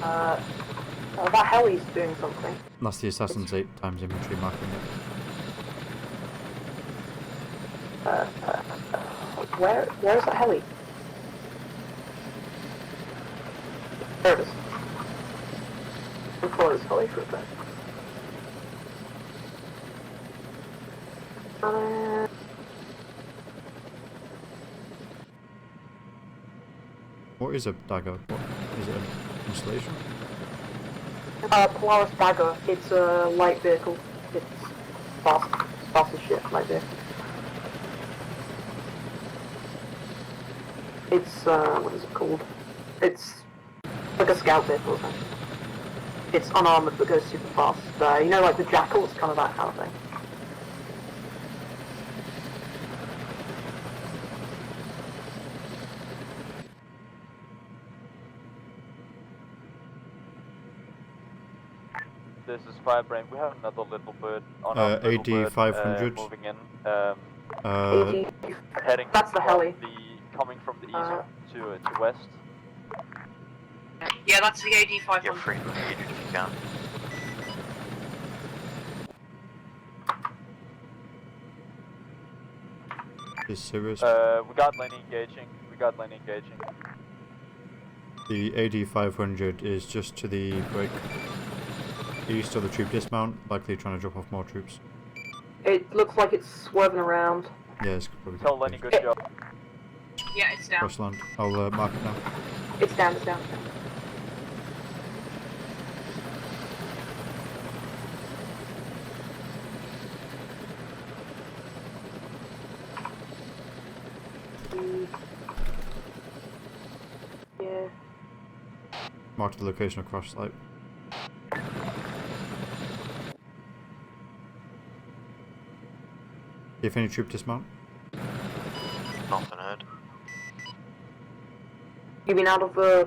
That heli's doing something. That's the Assassin's 8 times infantry marking it. Where is that heli? There it is. We'll follow this heli for a bit. What is a dagger? What is it? An installation? Polaris Dagger. It's a light vehicle. It's fast as shit, light vehicle. It's, what is it called? It's like a scout vehicle, essentially. It's unarmored but goes super fast. You know, like the Jackal, it's kind of that kind of thing. This is Firebrain. We have another little bird on our little bird, 500. moving in. Heading That's the heli. Coming from the east to west. Yeah, that's the AD500. You're free to engage if you can. Is Sirius? We got lane engaging. The AD500 is just to the break east of the troop dismount, likely trying to drop off more troops. It looks like it's swerving around. Yeah, it's probably Tell Lenny good job. Yeah, it's down. Crossland. I'll mark it now. It's down, it's down. Yeah. Mark the location of crash site. If any troop dismount? Nothing heard. You mean out of the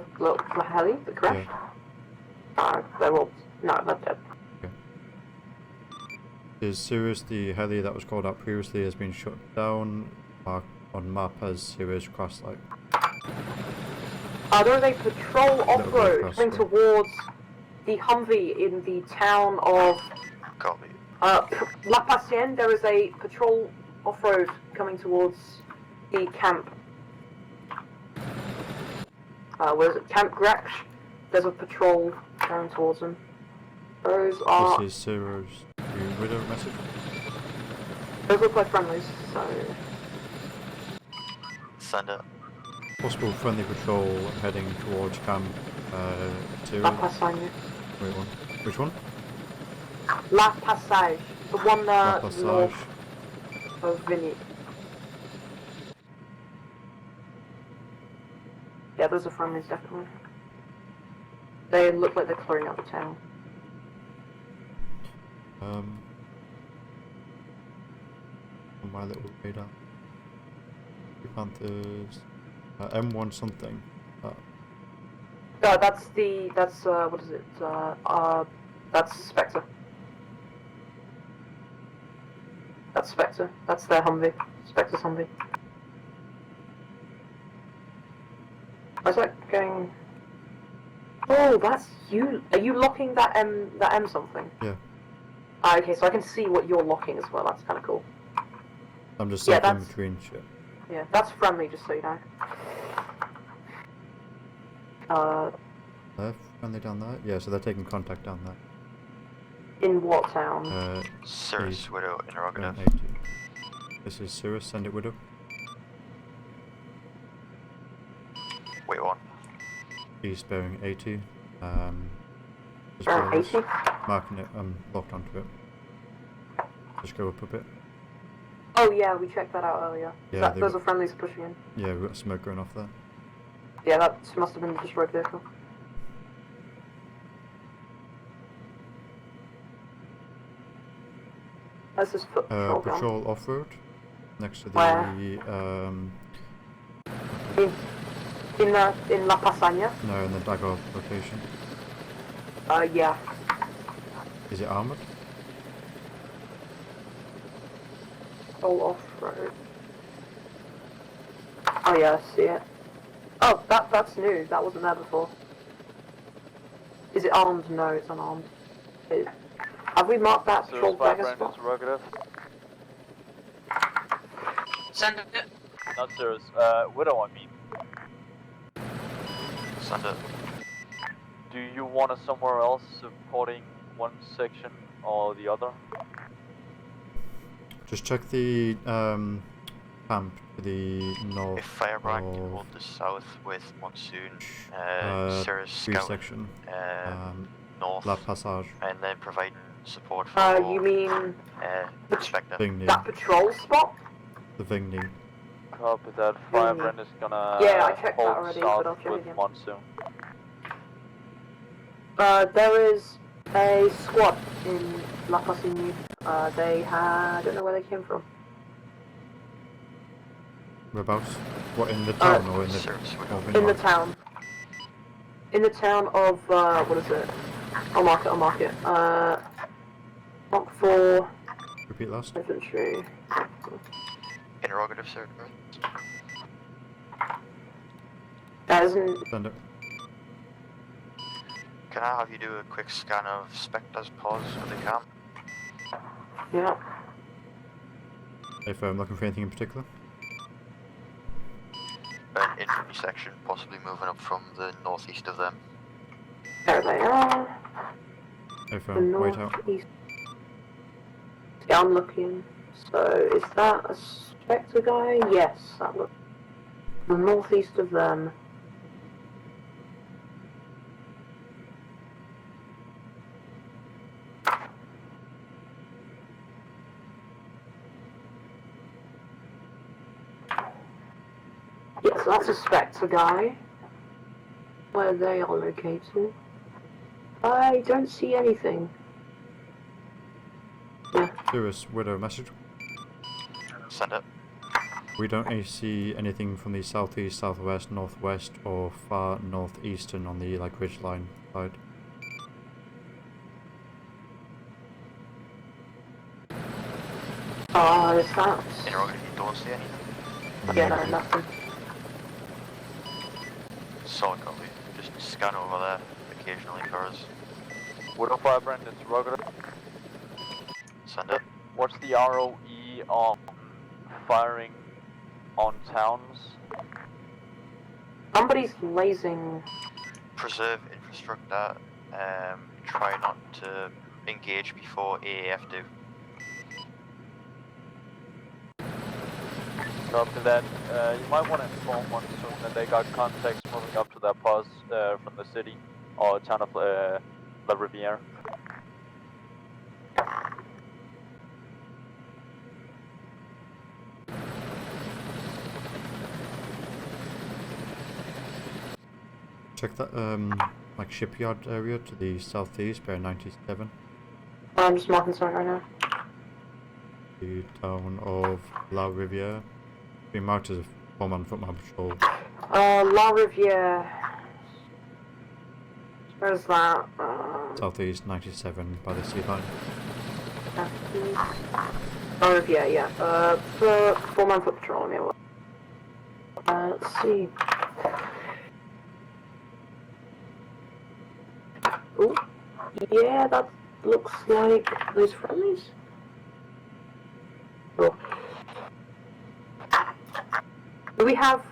heli, the crash? Yeah. They will. No, that's dead. Okay. Is Sirius the heli that was called out previously has been shut down? Marked on map as Sirius crash site. There is a patrol off-road coming towards the Humvee in the town of Copy. La Pasienne. There is a patrol off-road coming towards the camp. Where is it? Camp Gretsch. There's a patrol going towards them. Those are. This is Zero's widow message. Those look like friendlies, so. Send it. Possible friendly patrol heading towards camp. Zero. La Passage. Wait, one. Which one? La Passage. The one La north Passage. of Vinny. Yeah, those are friendlies, definitely. They look like they're clearing out the town. On my little radar. Panthers. M1 something. That's what is it? That's Spectre. That's Spectre. That's their Humvee. Spectre's Humvee. Where's that going? Oh, that's you. Are you locking that M something? Yeah. Ah, okay, so I can see what you're locking as well. That's kind of cool. I'm just Yeah, cycling that's- between shit. Yeah, that's friendly, just so you know. They're friendly down there? Yeah, so they're taking contact down there. In what town? Cirrus East, Widow interrogative. 80. This is Cirrus, send it Widow. Wait, one. East bearing 80. Just Bearing below us. 80? Marking it, I'm locked onto it. Just go up a bit. Oh yeah, we checked that out earlier. Yeah, Those are friendlies pushing in. Yeah, we've got smoke going off there. Yeah, that must have been the destroyed vehicle. That's this foot patrol gun. Patrol off-road. Next to the, Where? In La Pasagna? No, in the Dagger location. Yeah. Is it armoured? All off-road. Oh yeah, I see it. Oh, that's new. That wasn't there before. Is it armed? No, it's unarmed. Have we marked that patrol dagger spot? Send it. Not Cirrus. Widow, I mean. Send it. Do you want us somewhere else supporting one section or the other? Just check the camp to the north. If Firebrand can of hold the south with Monsoon, Cirrus free Scout, section. north, La Passage. and then providing support for You mean Spectre. Vigny. that patrol spot? The Vigny. Copy that. Firebrand is gonna Yeah, I checked that hold already, south but I'll check with again. Monsoon. There is a squad in La Pasagna. They had... I don't know where they came from. Whereabouts? What, in the town or in the... Cirrus or Widow. In the Vineyard? town. In the town of, what is it? I'll mark it. Mark 4... Repeat last. Infantry. Interrogative, sir. That isn't... Send it. Can I have you do a quick scan of Spectre's pause for the camp? Yeah. If I'm looking for anything in particular. An infantry section, possibly moving up from the northeast of them. There they are. If The wait out. northeast. Yeah, I'm looking. So, is that a Spectre guy? Yes, that looks... The northeast of them. Yes, that's a Spectre guy. Where they are located. I don't see anything. Yeah. Cirrus, Widow message. Send it. We don't see anything from the southeast, southwest, northwest, or far northeastern on the like ridge line side. Is that? Interrogative, you don't see anything? Yeah, no, nothing. Solid copy. Just scan over there occasionally for us. Widow, Firebrand, interrogative. Send it. What's the ROE on firing on towns. Somebody's lasing. Preserve infrastructure. Try not to engage before AAF do. After that, you might want to inform one soon that they got contacts moving up to their post from the city or town of La Riviere. Check that like shipyard area to the southeast, bear 97. I'm just marking something right now. The town of La Riviere. Being marked as a 4-man footman patrol. La Riviere. Where's that? Southeast 97 by the sea line. La Riviere, yeah. For 4-man foot patrol, let me look. Let's see. Ooh. Yeah, that looks like those friendlies. Oh. Do we have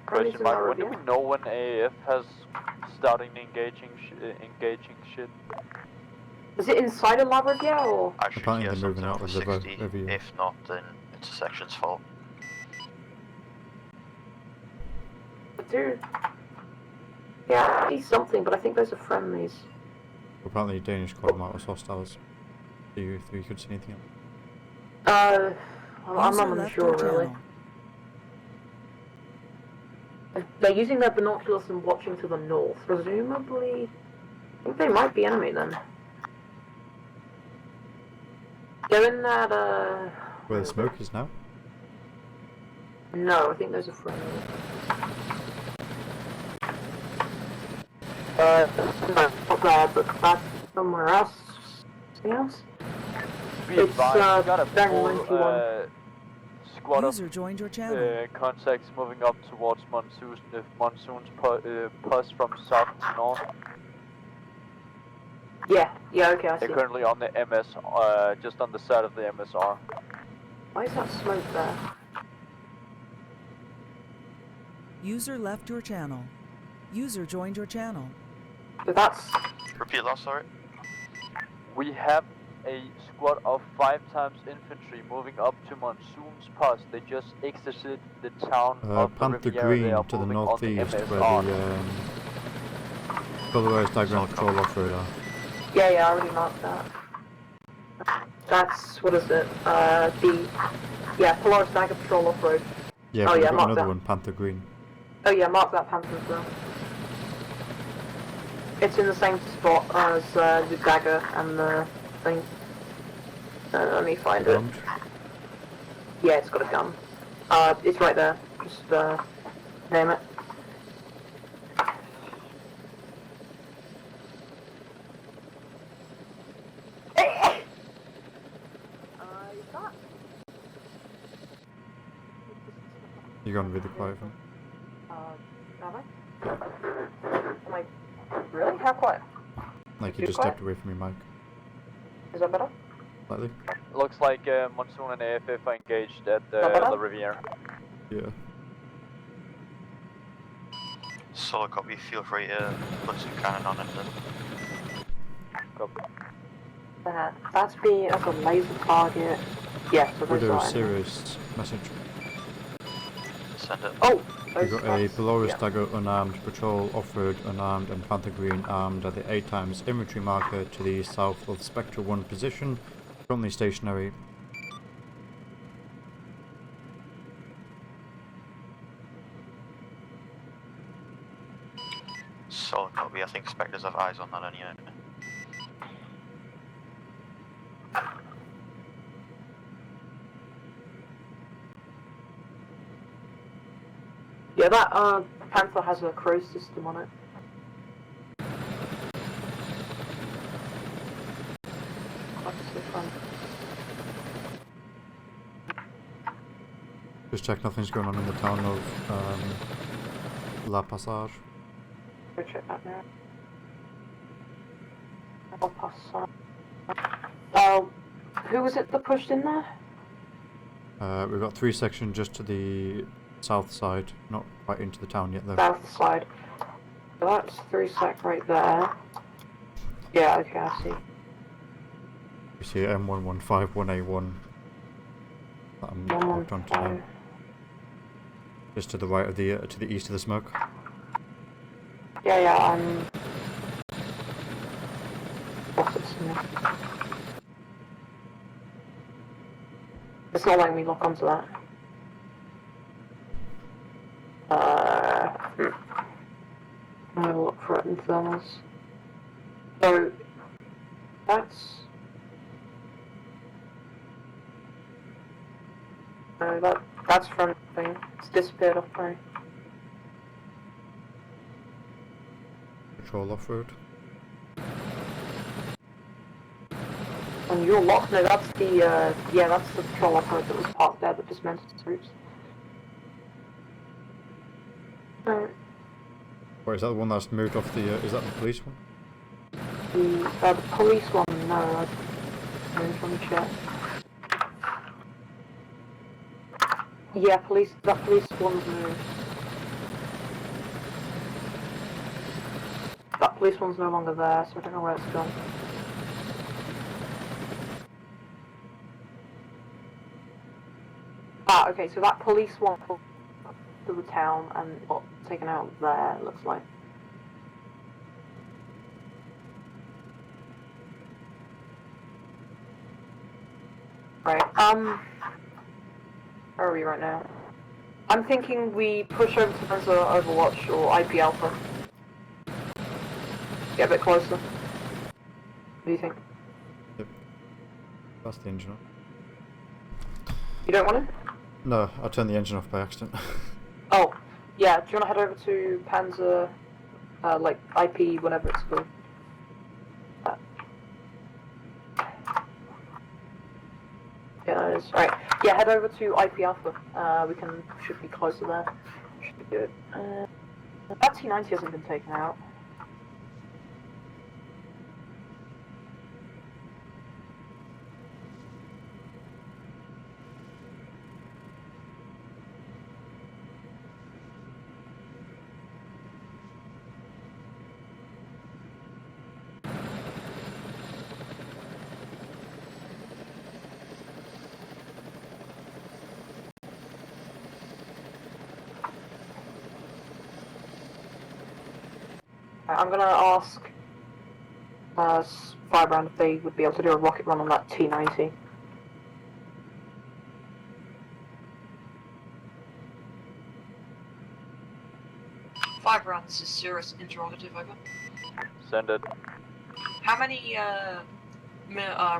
Question mark, when do we know when AAF has started engaging shit? Is it inside of La Riviere or? I should Apparently hear they're moving something out over of the 60. Riviere. If not, then it's a section's fault. Dude. Yeah, I see something, but I think those are friendlies. Apparently Danish called them out as hostiles. Do you think you could see anything else? I'm not even sure really. They're using their binoculars and watching to the north. Presumably, I think they might be enemy then. They're in that, Where the smoke is now? No, I think those are friendly. No, not there, but that's somewhere else. Something else? Be advised, we got a full squad User joined your channel. of contacts moving up towards monsoon's push from south to north. Yeah, okay, I see. They're currently on the MS, just on the side of the MSR. Why is that smoke there? User left your channel. User joined your channel. But that's... Repeat that, sorry. We have a squad of 5 times infantry moving up to Monsoon's Pass. They just exited the town of Panther Riviera. Green They are to the moving on northeast where MSR. the Polarized diagram patrol off-road are. Yeah, I already marked that. That's, what is it? Polaris Dagger Patrol off-road. Yeah, oh, but yeah, we've got mark another that. one, Panther Green. Oh yeah, mark that Panther as well. It's in the same spot as the dagger and the thing. Let me find it. Yeah, it's got a gun. It's right there. Just name it. You're going really quiet from. Have I? Am I really? How quiet? Like you Too just quiet? stepped away from your mic. Is that better? Slightly. Looks like Monsoon and AFF are engaged at La Riviere. Yeah. Solid copy, feel free to put some cannon on it then. That's me as a laser target. Yeah, so We'll those do a are serious message. Send it. Oh! We've got a Polaris Dagger unarmed, patrol off-road unarmed, and Panther Green armed at the 8 times infantry marker to the south of Spectre 1 position, currently stationary. Solid copy, I think Spectres have eyes on that anyway. Yeah, that Panther has a crow system on it. That's so fun. Just check nothing's going on in the town of La Passage. Go check that now. I'll pass on. Who was it that pushed in there? We've got 3 sections just to the south side, not quite into the town yet though. South side. So that's 3 sec right there. Yeah, okay, I see. You see M1151A1 that I'm locked onto now. Just to the right of the, to the east of the smoke. Yeah, what's it saying? It's not letting me lock onto that. I will look for it in thermals. So, that's... No, that's front thing. It's disappeared off my... Patrol off-road. And you're locked? No, that's the, yeah, that's the patrol off-road that was parked there that dismantled the routes. Or is that the one that's moved off the, is that the police one? The police one, no, I don't from the chat. Yeah, that police one's moved. That police one's no longer there, so I don't know where it's gone. Ah, okay, so that police one to the town and got taken out there, it looks like. Right, where are we right now? I'm thinking we push over to Benzo Overwatch or IP Alpha. Get a bit closer. What do you think? Yep. That's the engine off. You don't want it? No, I turned the engine off by accident. Oh, yeah, do you want to head over to Panzer, like, IP, whatever it's called? Yeah, it is. Right, yeah, head over to IP Alpha. Should be closer there. Should be good. That T90 hasn't been taken out. I'm gonna ask Firebrand if they would be able to do a rocket run on that T90. Firebrand, this is serious interrogative, over. Send it. How many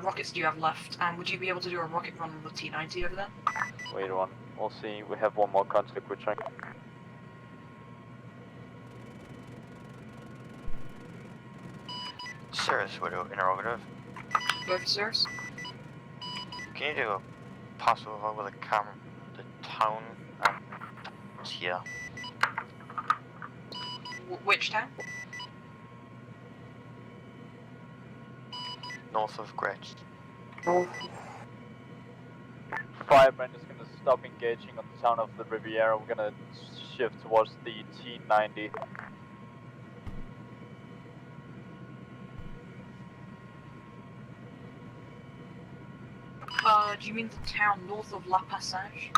rockets do you have left, and would you be able to do a rocket run on the T90 over there? Wait one. We'll see. We have one more contact with Chang. Cirrus Widow, interrogative. Both Cirrus? Can you do a pass over with a camera, the town, and it's here? Which town? North of Gretsch. North. Firebrand is gonna stop engaging on the town of the Riviera. We're gonna shift towards the T90. Do you mean the town north of La Passage?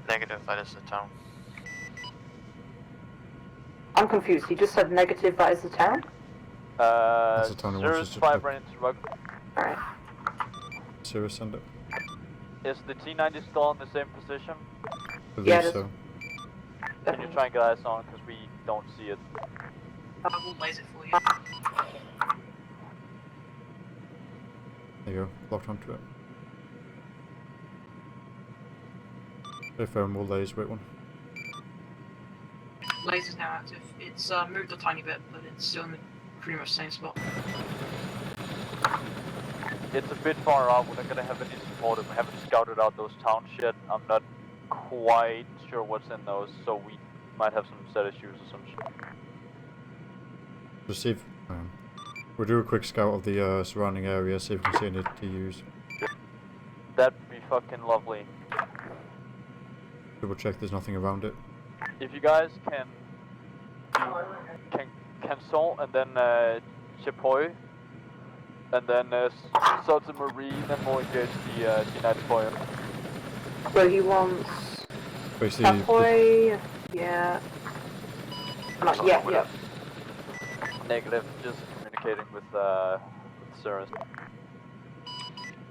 Negative, that is the town. I'm confused. He just said negative, that is the town? That's the town. Cirrus Firebrand interrupt. Alright. Cirrus, send it. Is the T90 still in the same position? I believe Yeah, it is. so. Can you try and get eyes on, because we don't see it. I will laze it for you. There you go, locked onto it. If we'll laser it one. Laser's now active. It's moved a tiny bit, but it's still in the pretty much same spot. It's a bit far out. We're not gonna have any support. We haven't scouted out those towns yet. I'm not quite sure what's in those, so we might have some set issues or some shit. Receive. We'll do a quick scout of the surrounding area, see if we can see any TUs. That'd be fucking lovely. Double check there's nothing around it. If you guys can Canson and then Chapoy, and then Salta Marine, then we'll engage the United Foyer. So he wants Basically, Chapoy, yeah. Yeah. Negative, just communicating with Cirrus.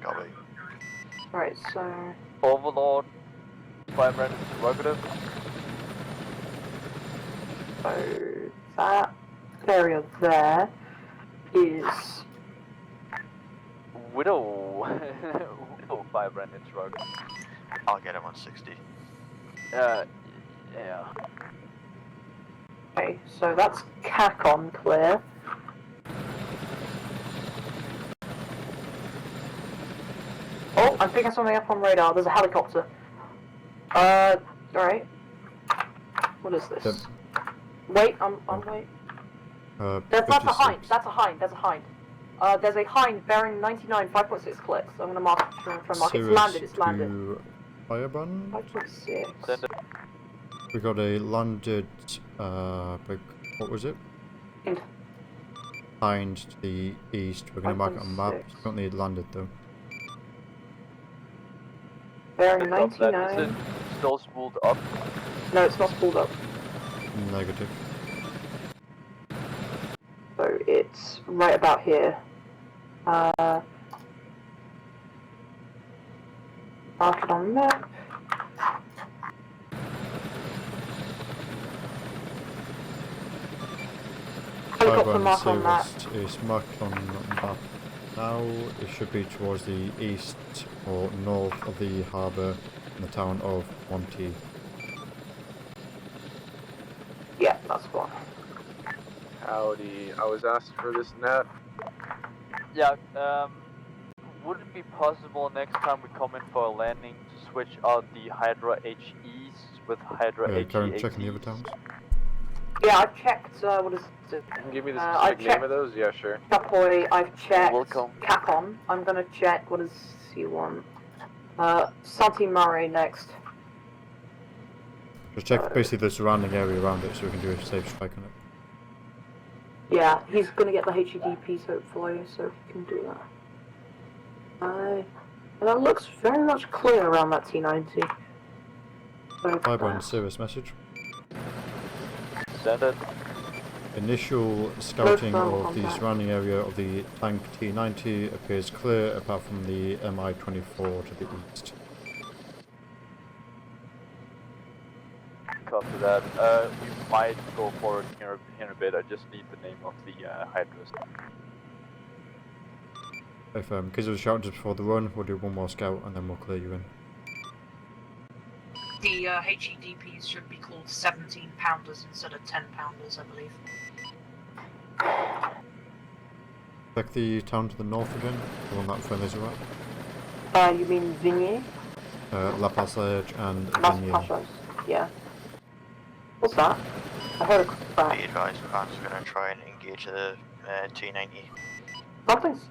Copy. Right, so Overlord, Firebrand Interrogative. So that area there is Widow. Widow Firebrand Interrogative. I'll get him on 60. Yeah. okay. So that's Cacon clear. Oh, I'm picking something up on radar. There's a helicopter. Alright. What is this? Yep. Wait, I'm wait. That's a hind. That's a hind. There's a hind. There's a hind bearing 99 5.6 clicks. I'm gonna mark it from mark. It's landed. It's landed. Firebrand? 5.6. Send it. We got a landed, what was it? Hind to the east. We're going to mark it on map. It's currently landed though. Bearing Is it 99. still spooled up? No, it's not spooled up. Negative. So it's right about here. Mark it on map. Helicopter mark on map. Is marked on map now. It should be towards the east or north of the harbour in the town of Monty. Yeah, that's one. Howdy. I was asked for this net. Yeah, would it be possible next time we come in for a landing to switch out the Hydra HEs with Hydra HE? Karen, checking the other towns. Yeah, I've checked, what is it? Can you give me the I've specific name of those? Yeah, sure. Chapoy, I've checked Welcome. Capon. I'm gonna check, what does he want? Santi Murray next. Just check basically the surrounding area around it so we can do a safe strike on it. Yeah, he's gonna get the HEDPs hopefully, so he can do that. And that looks very much clear around that T90. So Firebrand service message. Send it. Initial scouting thermal of the combat. surrounding area of the tank T90 appears clear apart from the Mi-24 to the east. Copy that. We might go for it here in a bit. I just need the name of the Hydras. If because it was shouted just before the run, we'll do one more scout and then we'll clear you in. The HEDPs should be called 17 pounders instead of 10 pounders, I believe. Check the town to the north again, the one that friendlies are at. You mean Vigny? La Passage and Las Vigny. Pasas, yeah. What's that? I heard a Be crack. advised, I'm just going to try and engage the T90. Something's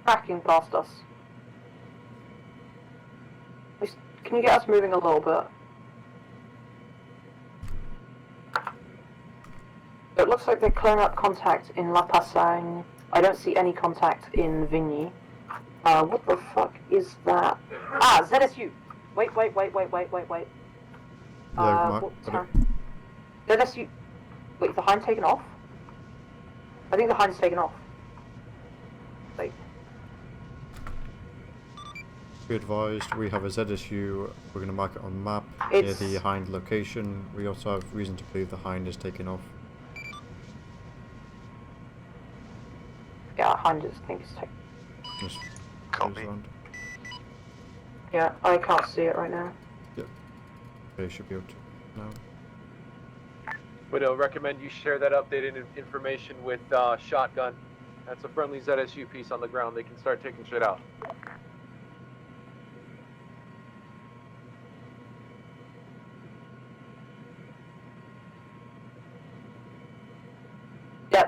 cracking past us. Can you get us moving a little bit? It looks like they're clearing up contact in La Pasang. I don't see any contact in Vigny. What the fuck is that? Ah, ZSU! Wait. Yeah, Mark, What got town? ZSU. Wait, the Hind's taken off? I think the Hind's taken off. Wait. Be advised, we have a ZSU, we're going to mark it on map It's- near the Hind location. We also have reason to believe the Hind is taken off. Yeah, Hind just think it's taken. Just Copy. goes around. Yeah, I can't see it right now. They should be able to now. Widow, recommend you share that updated information with Shotgun. That's a friendly ZSU piece on the ground. They can start taking shit out.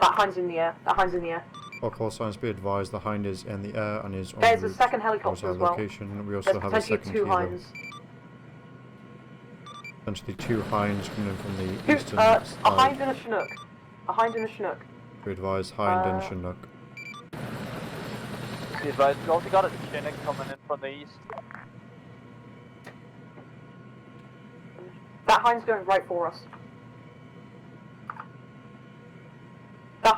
that Hind's in the air. That Hind's in the air. All call signs be advised, the Hind is in the air and is on There's a route second towards helicopter our as well. location. We also There's have a potentially second 2 kilo. Hinds. Potentially 2 Hinds coming in from the eastern A side. Hind and a Chinook. A Hind and a Chinook. We advise Hind and Chinook. Be advised, we also got a Chinook coming in from the east. That Hind's going right for us. That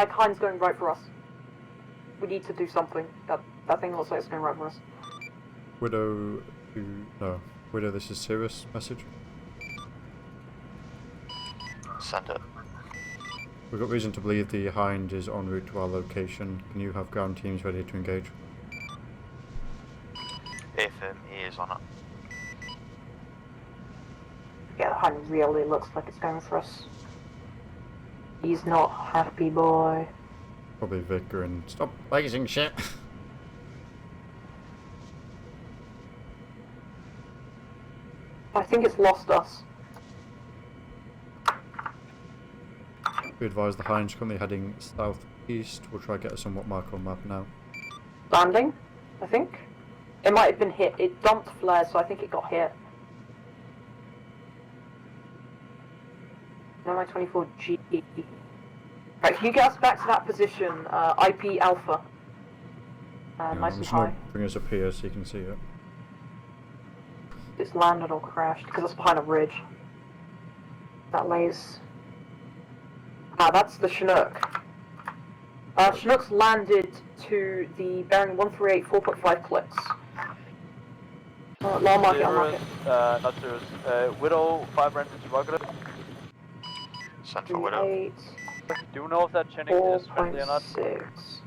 Hind's going right for us. We need to do something. That thing looks like it's going right for us. Widow, Widow, this is Cirrus message. Send it. We've got reason to believe the Hind is en route to our location. Can you have ground teams ready to engage? If he is on it. Yeah, the Hind really looks like it's going for us. He's not happy, boy. Probably Vicar and stop blazing shit. I think it's lost us. We advise the Hind's currently heading southeast. We'll try to get a somewhat marker on map now. Landing, I think. It might have been hit. It dumped flares, so I think it got hit. My 24G. Right, can you get us back to that position? IP Alpha. Nice and high. Bring us up here so you can see it. It's landed or crashed because it's behind a ridge. That lays. That's the Chinook. Chinook's landed to the bearing 138 4.5 clicks. I'll mark it, I'll mark it. Not Cirrus. Widow, 5 rent interrogative. Send for Widow. Do you know if that Chinook is friendly or not? 4.6.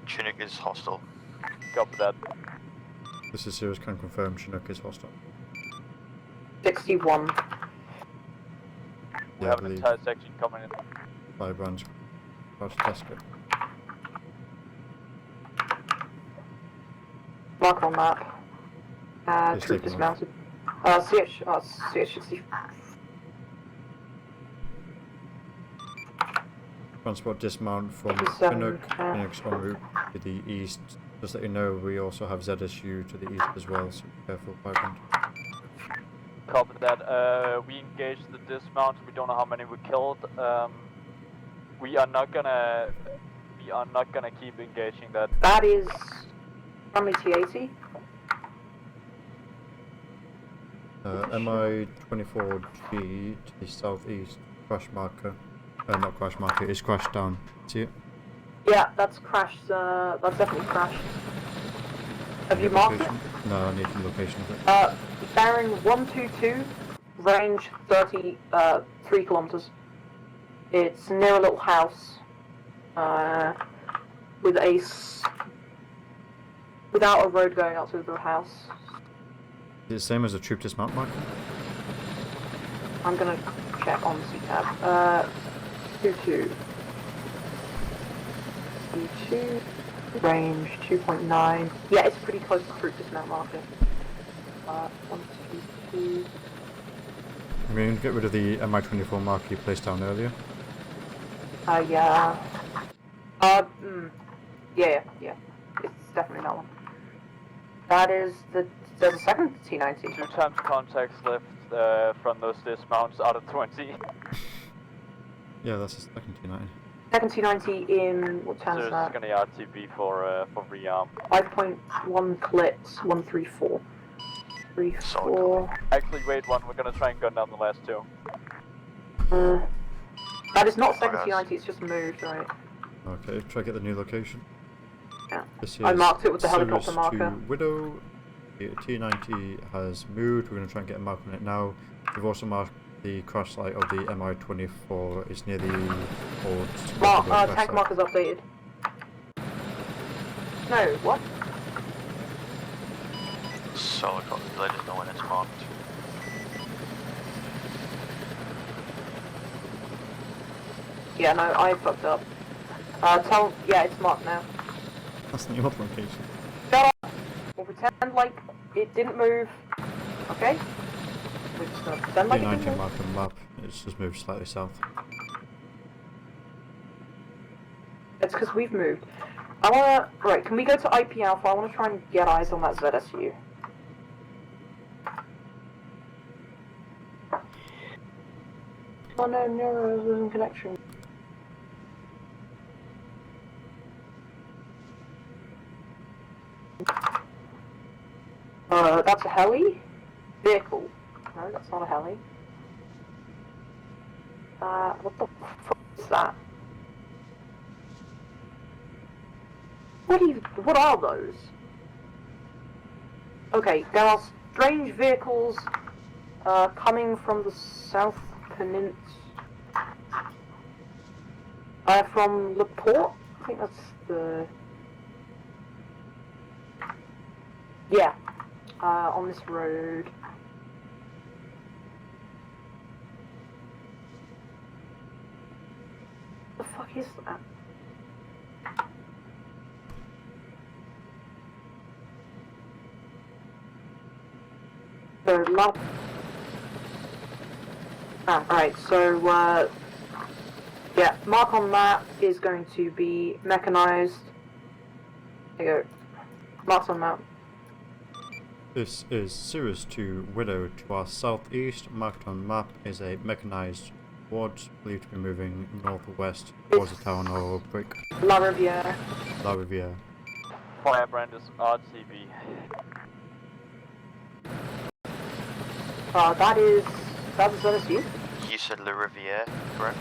Chinook is hostile. Copy that. This is Cirrus, can confirm Chinook is hostile. 61. We Yeah, have an entire section coming in. 5 brands. That's Tesco. Mark on map. It's Troop taken off. dismounted. CH60. Transport dismount from 57, Chinook. Chinook's en route to the east. Just let you know, we also have ZSU to the east as well, so be careful, 5 brand. Copy that. We engaged the dismount. We don't know how many we killed. We are not gonna keep engaging that. That is family T80. MI-24G to the southeast, crash marker. Not crash marker, it's crashed down. See it? Yeah, that's crashed. That's definitely crashed. Have you marked it? Location? No, I need the location of it. Bearing 122, range 3 kilometers. It's near a little house. With without a road going out to the house. Is it the same as a troop dismount marker? I'm gonna check on CTAB. 22. 22. Range 2.9. Yeah, it's pretty close to troop dismount marker. 122. I'm going to get rid of the MI-24 marker you placed down earlier. Yeah. Yeah. It's definitely that one. That is there's a second T90. 2 times contacts left from those dismounts out of 20. Yeah, that's the second T90. Second T90 in what town So is it's that? gonna RTB for rearm. 5.1 clips, 134. 34. Actually, wait one. We're gonna try and gun down the last 2. That is not second T90. It's just moved, right? Okay, try to get the new location. Yeah. This I is marked it with the helicopter Cirrus marker. to Widow. The T90 has moved. We're going to try and get a mark on it now. We've also marked the crash site of the MI-24. It's near the port. Tank marker's updated. No, what? Solid copy, let us know when it's marked. Yeah, no, I fucked up. Yeah, it's marked now. That's the new location. Shut up! We'll pretend like it didn't move. Okay? We're just gonna pretend like it didn't T90 move. mark on the map. It's just moved slightly south. it's because we've moved. I wanna... Right, can we go to IP Alpha? I wanna try and get eyes on that ZSU. Oh no, I was losing connection. That's a heli? Vehicle. No, that's not a heli. What the fuck is that? What are those? Okay, there are strange vehicles, coming from the South Peninsula. From LaPorte? I think that's the... Yeah, on this road. The fuck is that? So, alright, so, yeah, mark on map is going to be mechanized. There you go. Marks on map. This is Cirrus to Widow. To our southeast, marked on map, is a mechanized squad believed to be moving northwest towards the town of Brick. La Riviere. La Riviere. Firebrand is RTB. That's ZSU? You said Le Riviere, correct?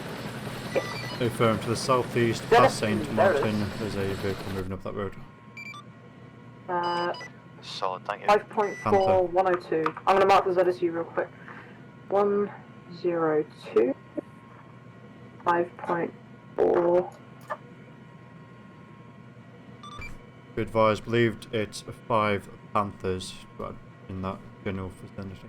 Yes. Affirmed. To the southeast, past St. Martin, there's a vehicle moving up that road. Solid, thank you. 5.4, 102. I'm gonna mark the ZSU real quick. 102. 5.4. Be advised, believed it's 5 Panthers, but in that general vicinity.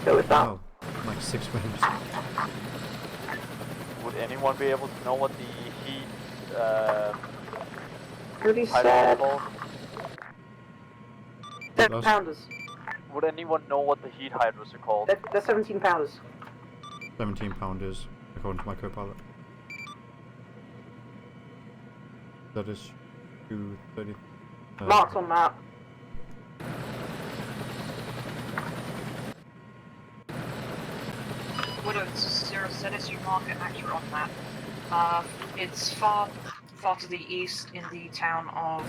Go with that. Wow, like 6 minutes. Would anyone be able to know what the heat Pretty height sad. was called? 7 pounders. Would anyone know what the heat height was called? They're 17 pounders. 17 pounders, according to my co-pilot. That is 230. Marks on map. Widow, it's 0 ZSU market accurate on that. It's far to the east in the town of...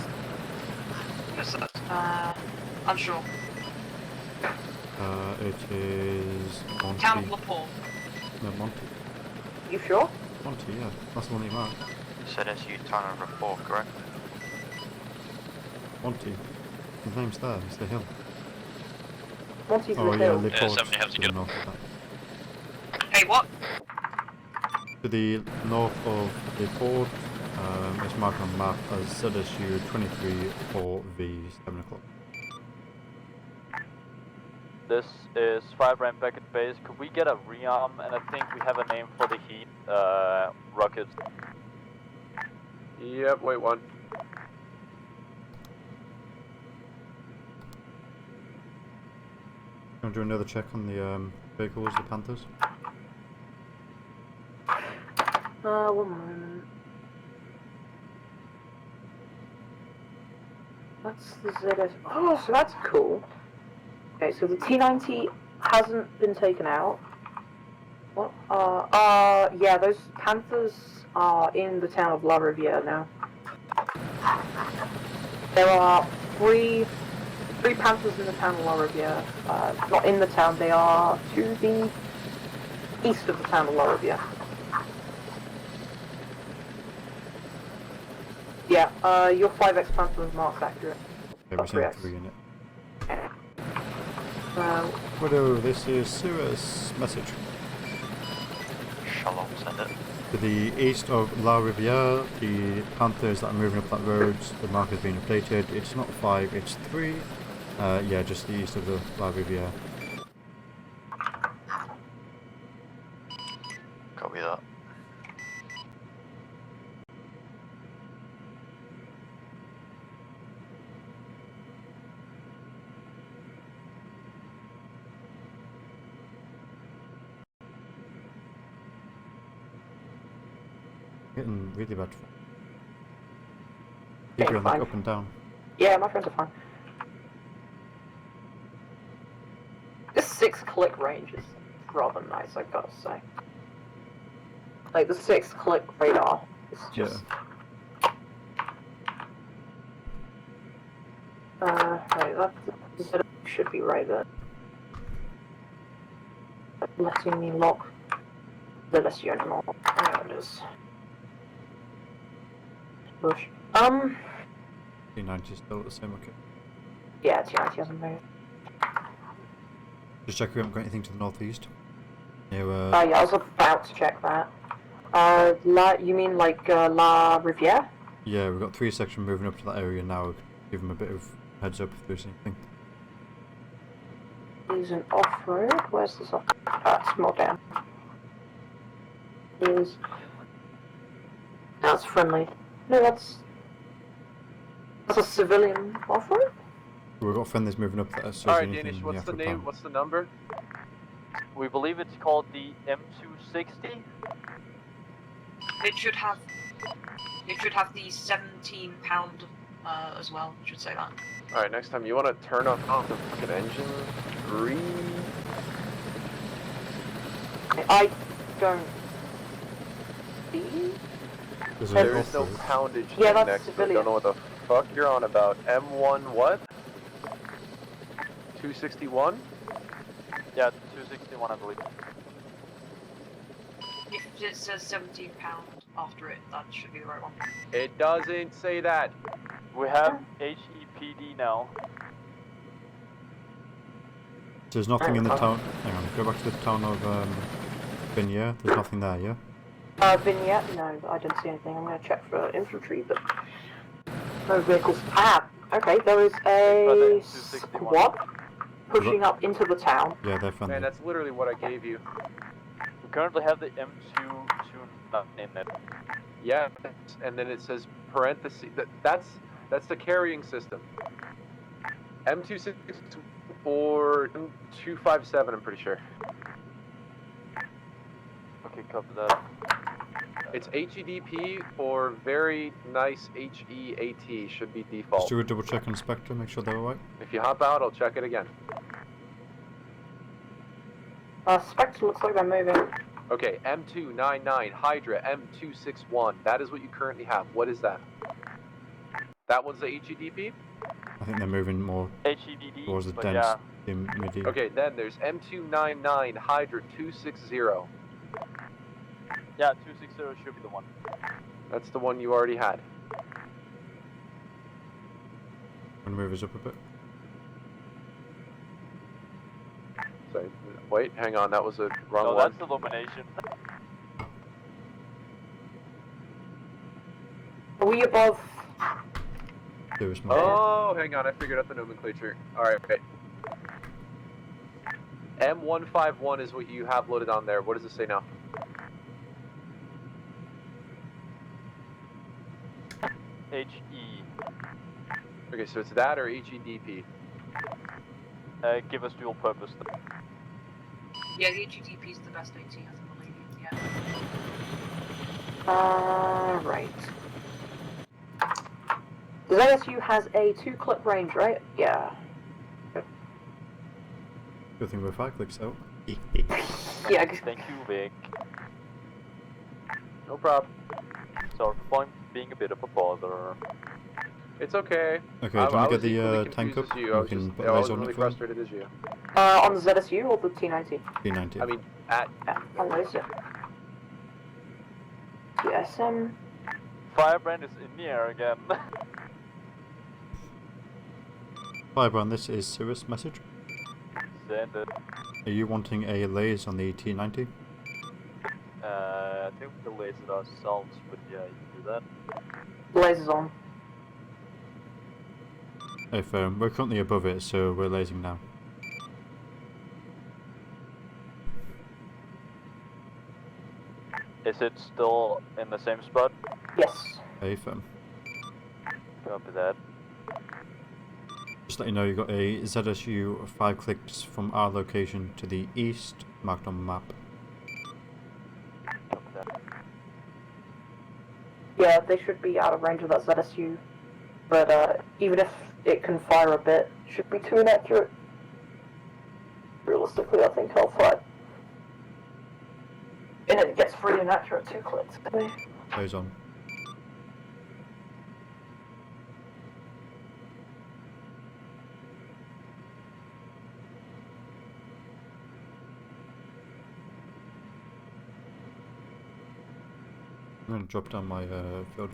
What is that? Unsure. It is Monty. Town of LaPorte. No, Monty. You sure? Monty, yeah. That's the one you marked. ZSU town of report, correct? Monty. His name's there, it's the hill. Monty's oh, the yeah, hill. LaPorte somebody has to to get the north of that. Hey, what? To the north of LaPorte, it's marked on map as ZSU 23-4V, 7 o'clock. This is Firebrand back at base. Could we get a rearm? And I think we have a name for the heat rockets. Yep, wait one. Want to do another check on the vehicles, the Panthers? 1 moment. That's the ZS. Oh, so that's cool. Okay, so the T90 hasn't been taken out. What? Yeah, those Panthers are in the town of La Riviere now. There are three Panthers in the town of La Riviere. Not in the town, they are to the east of the town of La Riviere. Yeah, your 5X Panther marks accurate. Yeah, we've seen 3 in it. Uh, Widow, this is Cirrus message. Shalom, send it. To the east of La Riviere, the Panthers that are moving up that road, the mark has been updated. It's not 5, it's 3. Yeah, just the east of the La Riviere. Copy that. getting really bad. Yeah, You're you're like fine. up and down. Yeah, my friends are fine. This 6-click range is rather nice, I gotta say. Like, the 6-click radar is just... right, that should be right there. Letting me lock the list anymore. There it is. Bush. T90 is still at the same, okay. Yeah, T90 hasn't moved. Just check we haven't got anything to the northeast. Near, Yeah, I was about to check that. You mean like, La Riviere? yeah, we've got 3 sections moving up to that area now. Give them a bit of heads up if there's anything. Is an off-road? Where's this off-road? It's more down. Is... That's friendly. No, that's a civilian off-road? We've got friendlies moving up there, so Alright, Danish, what's the name? What's the number? We believe it's called the M260. It should have the 17-pound as well. It should say that. Alright, next time you want to turn off the fucking engine. I don't see. There is no poundage Yeah, thing that's next to it. civilian. Don't know what the fuck you're on about. M1 what? 261? Yeah, 261, I believe. If it says 17-pound after it, that should be the right one. It doesn't say that. We have HEPD now. There's nothing in the town. Hang on, go back to the town of Vignier. There's nothing there, yeah? Vignette? No, I didn't see anything. I'm going to check for infantry, but no vehicles. Okay, there is a squad pushing up into the town. Yeah, they're friendly. Man, that's literally what I gave you. We currently have the M229 in it. Yeah, and then it says parentheses. That's the carrying system. M260 or M257, I'm pretty sure. Okay, copy that. It's HEDP or very nice HEAT should be default. Just do a double check on Spectre, make sure they're alright. If you hop out, I'll check it again. Spectre looks like they're moving. Okay, M299, Hydra, M261. That is what you currently have. What is that? That one's the HEDP? I think they're moving more HEDD, towards the but dense yeah. midi. Okay, then there's M299, Hydra 260. Yeah, 260 should be the one. That's the one you already had. I'm gonna move us up a bit. Sorry, wait, hang on, that was a wrong No, one. that's illumination. Are we above? Oh, hang on, I figured out the nomenclature. Alright, okay. M151 is what you have loaded on there. What does it say now? HE. Okay, so it's that or HEDP? Give us dual purpose. Yeah, the HEDP is the best AT, I believe. Yeah. Right. The ZSU has a 2-click range, right? Yeah. Good thing we're 5 clicks out. Yeah. Thank you, Vic. No problem. Sorry for being a bit of a bother. It's okay. Okay, do you want to get the tank up? I was can just, put I eyes was on really it for them. frustrated as you. On the ZSU or the T90? T90. I mean, at... On those, yeah. TSM. Firebrand is in the air again. Firebrand, this is Cirrus message. Send it. Are you wanting a laze on the T90? I think we can laser it ourselves, but yeah, you can do that. Lasers on. If we're currently above it, so we're lasing now. Is it still in the same spot? Yes. Affirm. Copy that. Just let you know, you got a ZSU 5 clicks from our location to the east, marked on the map. Copy that. they should be out of range of that ZSU. But even if it can fire a bit, it should be too inaccurate. Realistically, I think I'll fire. And it gets pretty inaccurate too, clicks. Goes on. I'm gonna drop down my field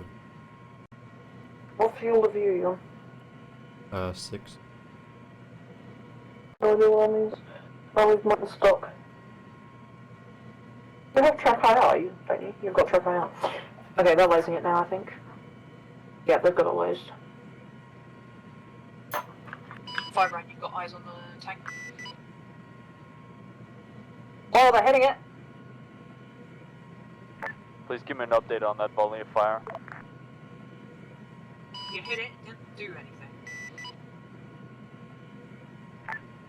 What field of view are you on? 6. No idea what that means. Oh, we've marked the stock. You have track IR, don't you? You've got track IR. Okay, they're lasing it now, I think. Yeah, they've got it lased. 5 round, you've got eyes on the tank. Oh, they're hitting it! Please give me an update on that volley of fire. You hit it, didn't do anything.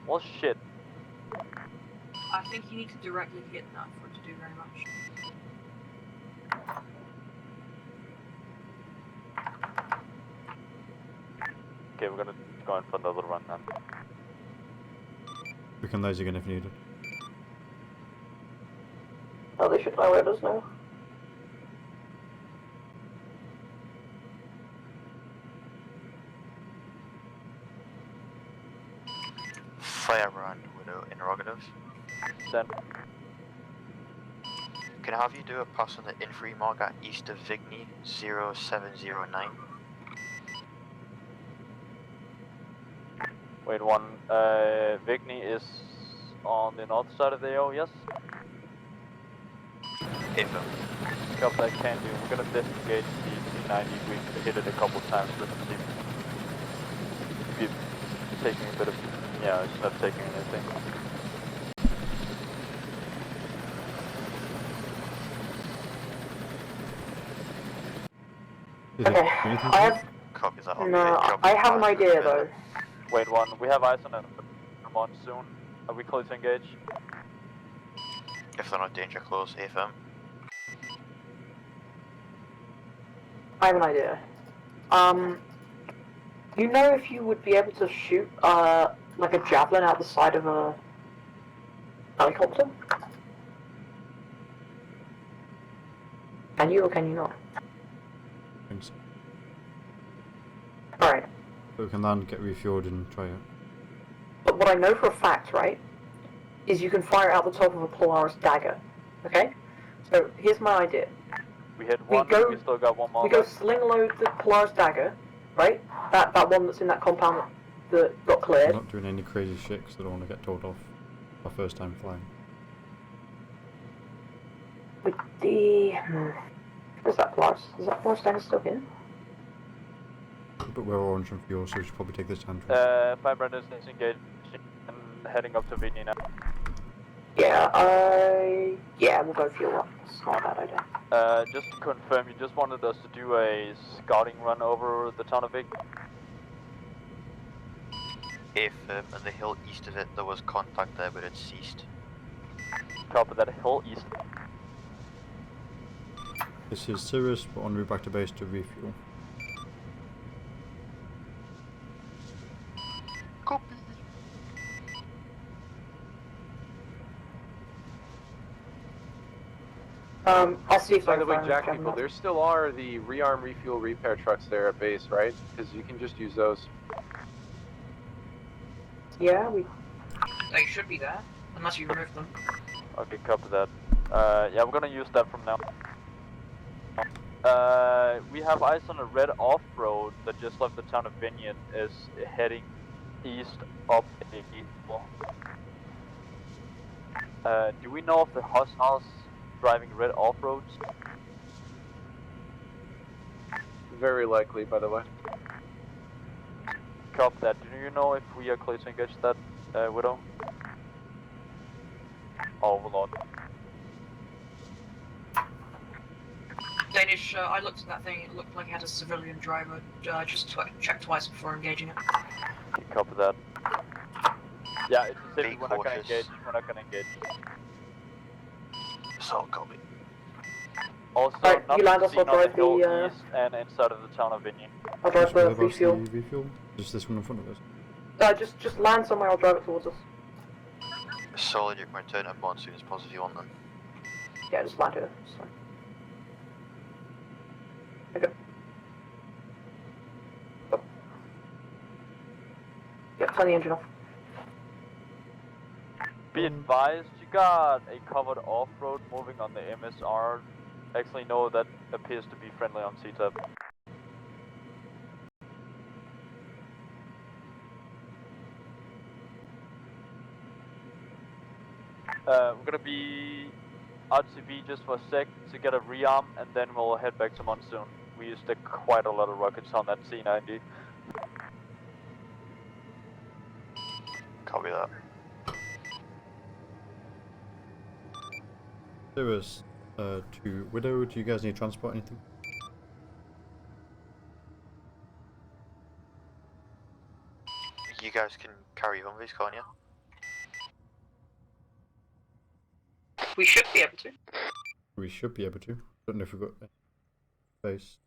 Well, shit. I think you need to directly hit that for it to do very much. Okay, we're gonna go in for another run then. We can laser again if needed. Oh, they should know where it is now. Fire round Widow interrogative. Then. Can I have you do a pass on the infantry marker east of Vigny 0709? Wait, one. Vigny is on the north side of the AO, yes? Info. Copy that, can do. We're gonna disengage the T90. We've hit it a couple times, but it seems to be taking a bit of. Yeah, it's not taking anything. Okay, I have. Copy that. No, I have an idea though. Wait, one. We have eyes on a monsoon. Are we close to engage? If they're not danger close, AFM. I have an idea. You know if you would be able to shoot, like a javelin out the side of a helicopter? Can you or can you not? Thanks. Alright. So we can land, get refueled and try it. But what I know for a fact, right, is you can fire out the top of a Polaris dagger. Okay? So here's my idea. We hit one, we still got one more. We go sling load the Polaris dagger, right? That one that's in that compound that got cleared. I'm not doing any crazy shit because I don't want to get told off my first time flying. With the... Where's that Polaris? Is that Polaris dagger still here? But we're orange on fuel, so we should probably take this time. 5 Brandon is engaged and heading up to Vigny now. Yeah, we'll go fuel up. It's not a bad idea. Just to confirm, you just wanted us to do a scouting run over the town of Vigny? If on the hill east of it there was contact there, but it ceased. Copy that, hill east. This is Sirius, but en route back to base to refuel. Copy. I'll see if By I the can way, find Jack a people, there still are the rearm, refuel, repair trucks there at base, right? Because you can just use those. Yeah, They should be there, unless you remove them. Okay, copy that. Yeah, we're gonna use that from now. We have eyes on a red off-road that just left the town of Vigny, is heading east up a hill. Do we know if the hostiles driving red off-roads? Very likely, by the way. Copy that. Do you know if we are close to engage that Widow? Overlord. Danish, I looked at that thing, it looked like it had a civilian driver. Just check twice before engaging it. Okay, copy that. Yeah, it's a city, we're not gonna engage, we're not gonna engage. So copy. Also, Alright, not you land us, seen I'll on the drive hill the, east and inside of the town of Vinny. I'll drive the Whereabouts refuel. the refuel? Just this one in front of us. Just land somewhere, I'll drive it towards us. Solid, you can return at one as soon as possible if you want them. Yeah, just land here. It's fine. Okay. Oh. Yeah, turn the engine off. Be advised, you got a covered off-road moving on the MSR. Actually, no, that appears to be friendly on CTAP. We're gonna be RTB just for a sec to get a rearm, and then we'll head back to Monsoon. We used quite a lot of rockets on that C90. Copy that. There was to Widow. Do you guys need transport anything? You guys can carry Humvees, can't you? We should be able to. We should be able to. Don't know if we've got space.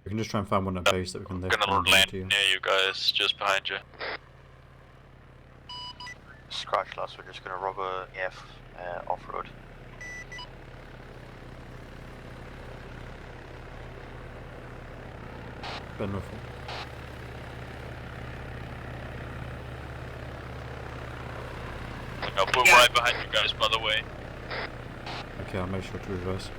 We can just try and find one at base that we can lift. Gonna land near you guys, just behind you. Scratch lads, we're just gonna rob a off-road. Ben Ruffle. We're right behind you guys, by the way. Okay, I'll make sure to reverse.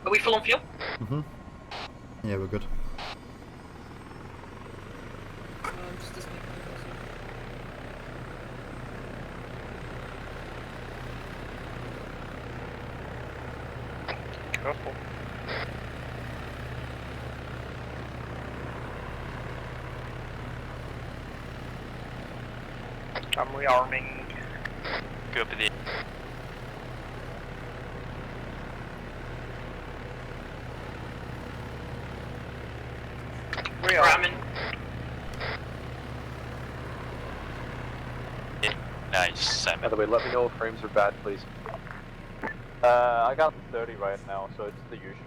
Are we full on fuel? Yeah, we're good. Careful. I'm rearming. Go for the. Ramming. Nice, Simon. By the way, let me know if frames are bad, please. I got 30 right now, so it's the usual.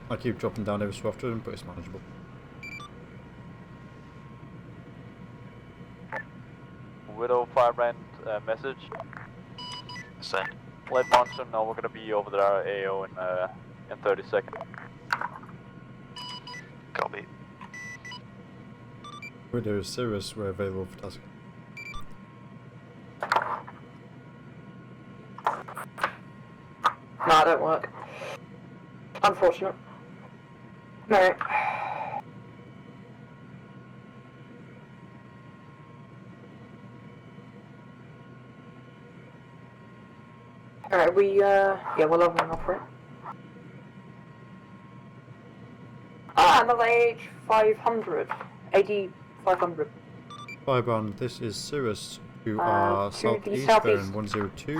I keep dropping down every so often, but it's manageable. Widow Firebrand message. Send. Let Monsoon know we're gonna be over there AO in 30 seconds. Copy. Widow is serious, we're available for task. Nah, don't work. Unfortunate. No. Alright, yeah, we're leveling up for it. Ah, another age 500. 500. Firebrand, this is Cirrus to our to the southeast, southeast. bearing 102,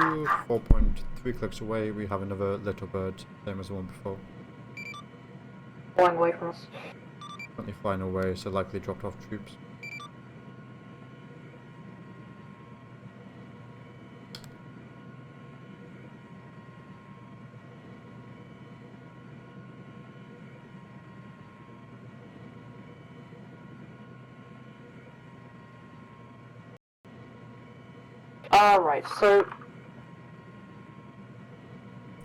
4.3 clicks away. We have another little bird, same as the one before. Flying away from us. Currently flying away, so likely dropped off troops. Alright, so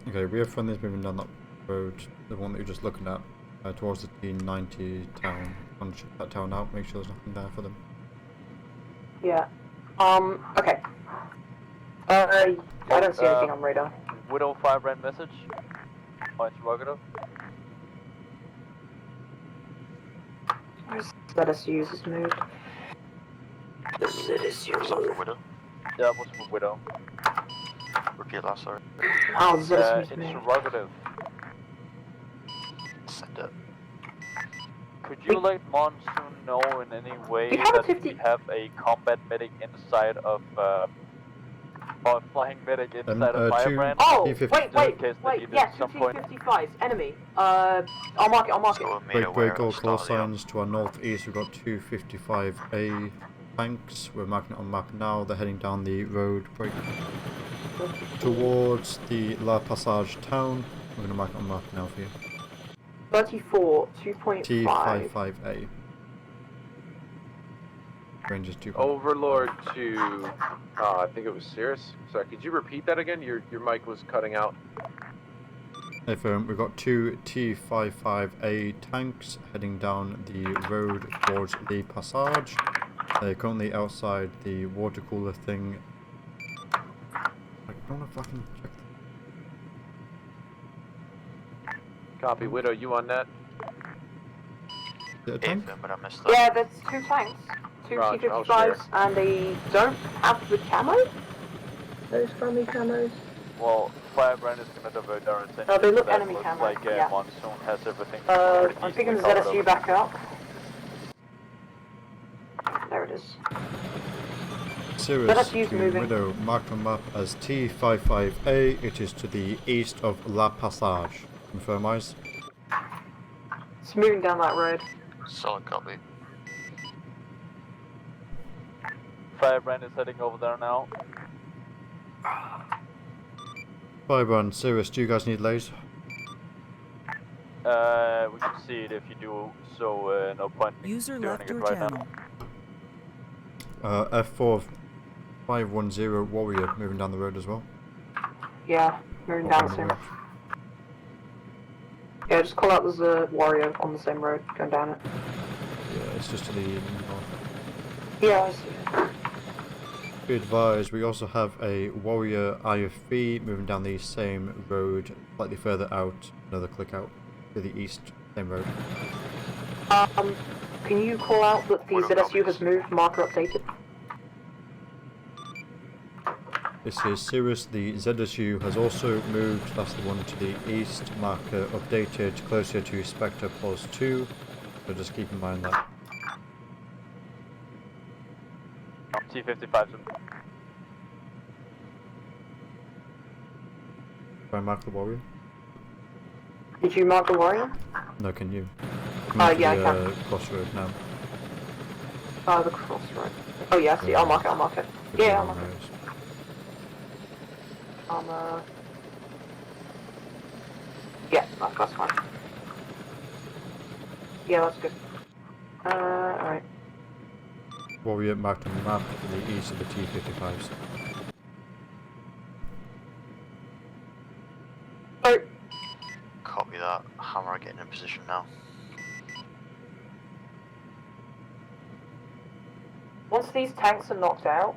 Okay, we have friendlies moving down that road, the one that you're just looking at, towards the T90 town. I'll check that town out, make sure there's nothing there for them. yeah. Okay. I don't see anything on radar. Widow Firebrand message. Oh, interrogative. Let us use this move. Was that for Widow? Yeah, it was for Widow. Repeat last, sorry. Oh, Zedis use move. Interrogative. Send it. Could you let Monsoon know in any way We have a that 50 we have a combat medic inside of, or a flying medic inside of Firebrand? Oh, T50. wait, case they wait, need it yeah, at some two point. T-55s, enemy. I'll mark it. So we're made aware Break at all the call start of the signs to our northeast. We've got 255A tanks. We're marking it on map now. They're heading down the road break towards the La Passage town. We're gonna mark it on map now for you. 34, 2.5. T55A. Range is 2. Overlord to, I think it was Cirrus. Sorry, could you repeat that again? Your mic was cutting out. Affirm, we've got 2 T55A tanks heading down the road towards the Passage. They're currently outside the water cooler thing. I don't know if I can check. Copy, Widow, you on that? Is it a tank? But I missed that. Yeah, there's 2 tanks, 2 Roger, I'll T-55s, share. and they don't have the camo? Those friendly camos? Well, Firebrand is gonna divert our attention. Oh, they look to that. enemy Looks camo, like yeah. Monsoon has everything. I'm pretty picking the easily covered ZSU over. back up. There it is. Cirrus ZSU's to moving. Widow, marked on map as T55A. It is to the east of La Passage. Confirm eyes. It's moving down that road. Solid copy. Firebrand is heading over there now. Firebrand, Cirrus, do you guys need lays? We can see it if you do, so no point in User doing left it your right channel. F4 510 Warrior moving down the road as well. Yeah, moving down the same road. Yeah, just call out there's a warrior on the same road going down it. Yeah, it's just to the north. Yeah, I see. Be advised, we also have a Warrior IFV moving down the same road, slightly further out, another click out to the east, same road. Can you call out that the ZSU has moved, marker updated? This is Cirrus, the ZSU has also moved, that's the one to the east, marker updated, closer to Spectre plus 2, so just keep in mind that. T-55. Try and mark the Warrior? Did you mark the warrior? No, can you? Yeah, I can. Crossroad now. The crossroad. Oh yeah, I see. I'll mark it. Yeah, I'll mark it. Yeah, that's fine. Yeah, that's good. Alright. Warrior marked on the map to the east of the T-55s. Copy that. Hammer getting in position now. Once these tanks are knocked out,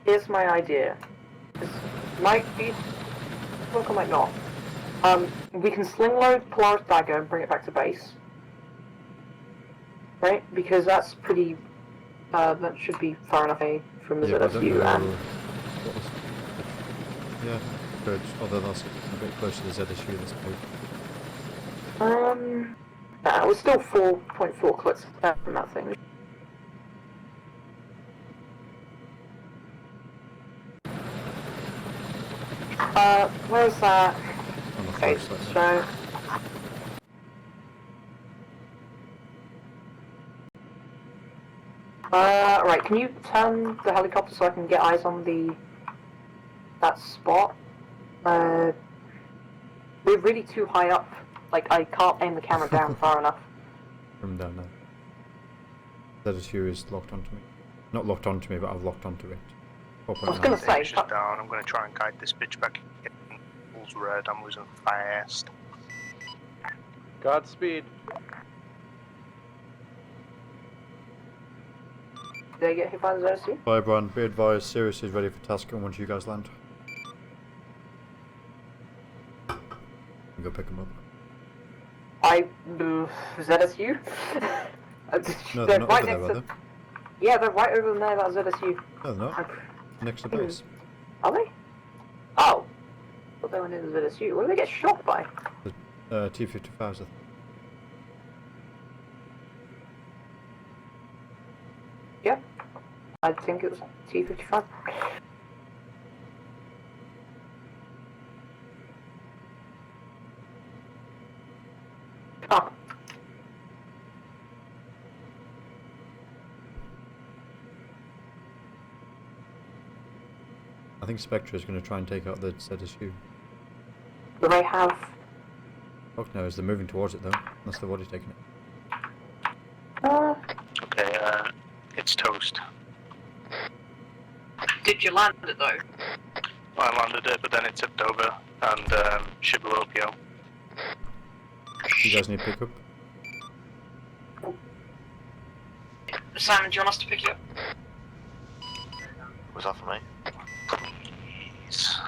here's my idea. This might be... Look, I might not. We can sling load Polaris Dagger and bring it back to base. Right? Because that's pretty... that should be far enough away from the ZSU and... Yeah, good. Although that's a bit closer to the ZSU this move. It was still 4.4 clicks from that thing. Where's that? Okay, so... right, can you turn the helicopter so I can get eyes on that spot? We're really too high up. Like, I can't aim the camera down far enough. From down there. ZSU is locked onto me. Not locked onto me, but I've locked onto it. I was gonna say... Just down. I'm gonna try and guide this bitch back. All's red. I'm losing fast. Godspeed. Did I get hit by the ZSU? Firebrand, be advised, Cirrus is ready for tasking once you guys land. You go pick him up. ZSU? No, they're not right over there, next are to... they? Yeah, they're right over there, that ZSU. No, they're not. Next to base. Are they? Oh! I thought they went into the ZSU. What did they get shot by? The T-55s, I think. I think it was T55. Oh. I think Spectre is going to try and take out the ZSU. Do they have... Fuck knows, they're moving towards it though, unless they've already taken it. Okay, it's toast. Did you land it though? I landed it, but then it tipped over and ship blew up, yo. You guys need pickup? Simon, do you want us to pick you up? Was that for me? Please.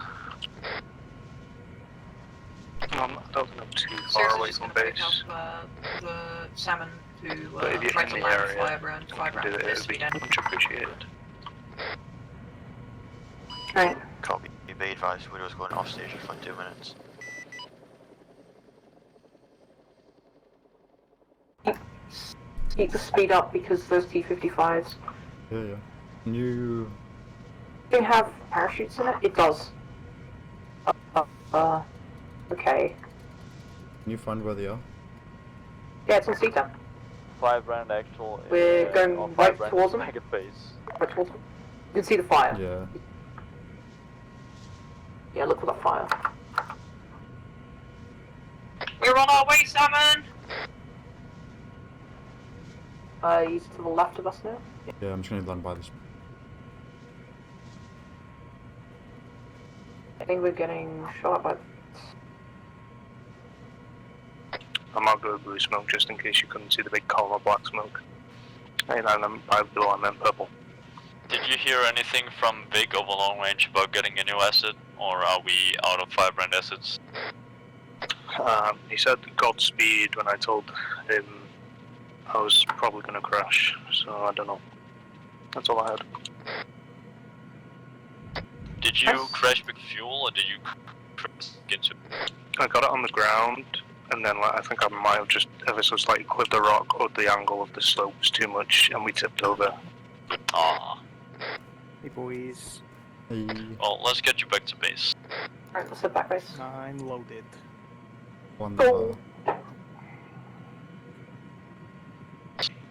I don't think I'm too far Seriously, away just from gonna pick base. up the salmon to But if you're try in to the land area, 5 round, you 5 can do round it, this it'd be speed end. much appreciated. Right. Copy. Be advised, Widow's going off station for 2 minutes. Keep the speed up because those T-55s. Yeah. New... Do they have parachutes in it? It does. Okay. Can you find where they are? Yeah, it's on C-10. 5 round actual. We're going or right 5 round towards them. maggot base. Right towards them. You can see the fire. Yeah. Yeah, look for the fire. We're on our way, salmon! He's to the left of us now. Yeah, I'm just going to land by this. I think we're getting shot by... I might go blue smoke just in case you couldn't see the big column of black smoke. And I'm by blue, I meant purple. Did you hear anything from Vic over long range about getting a new asset, or are we out of 5 round assets? He said Godspeed when I told him I was probably going to crash, so I don't know. That's all I had. Did you crash with fuel, or did you crash into? I got it on the ground, and then I think I might have just ever so slightly clipped the rock, or the angle of the slope was too much, and we tipped over. Ah. Hey boys. Hey. Well, let's get you back to base. Alright, let's head back base. I'm loaded. Wonderful.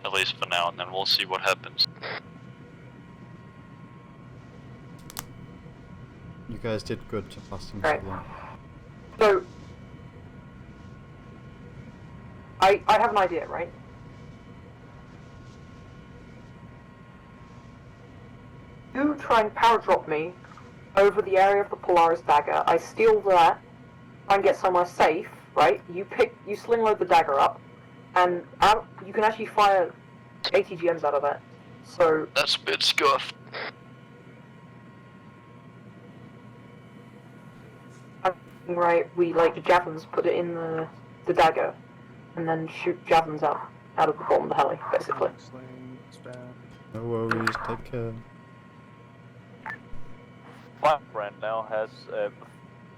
At least for now, and then we'll see what happens. You guys did good to lasting so Right. long. So... I have an idea, right? You try and power drop me over the area of the Polaris dagger. I steal that, try and get somewhere safe, right? You sling load the dagger up, and you can actually fire ATGMs out of that. So that's a bit scuffed. Right, we like javelins, put it in the dagger, and then shoot javelins out of the bottom of the heli, basically. No worries, take care. 5 round now has a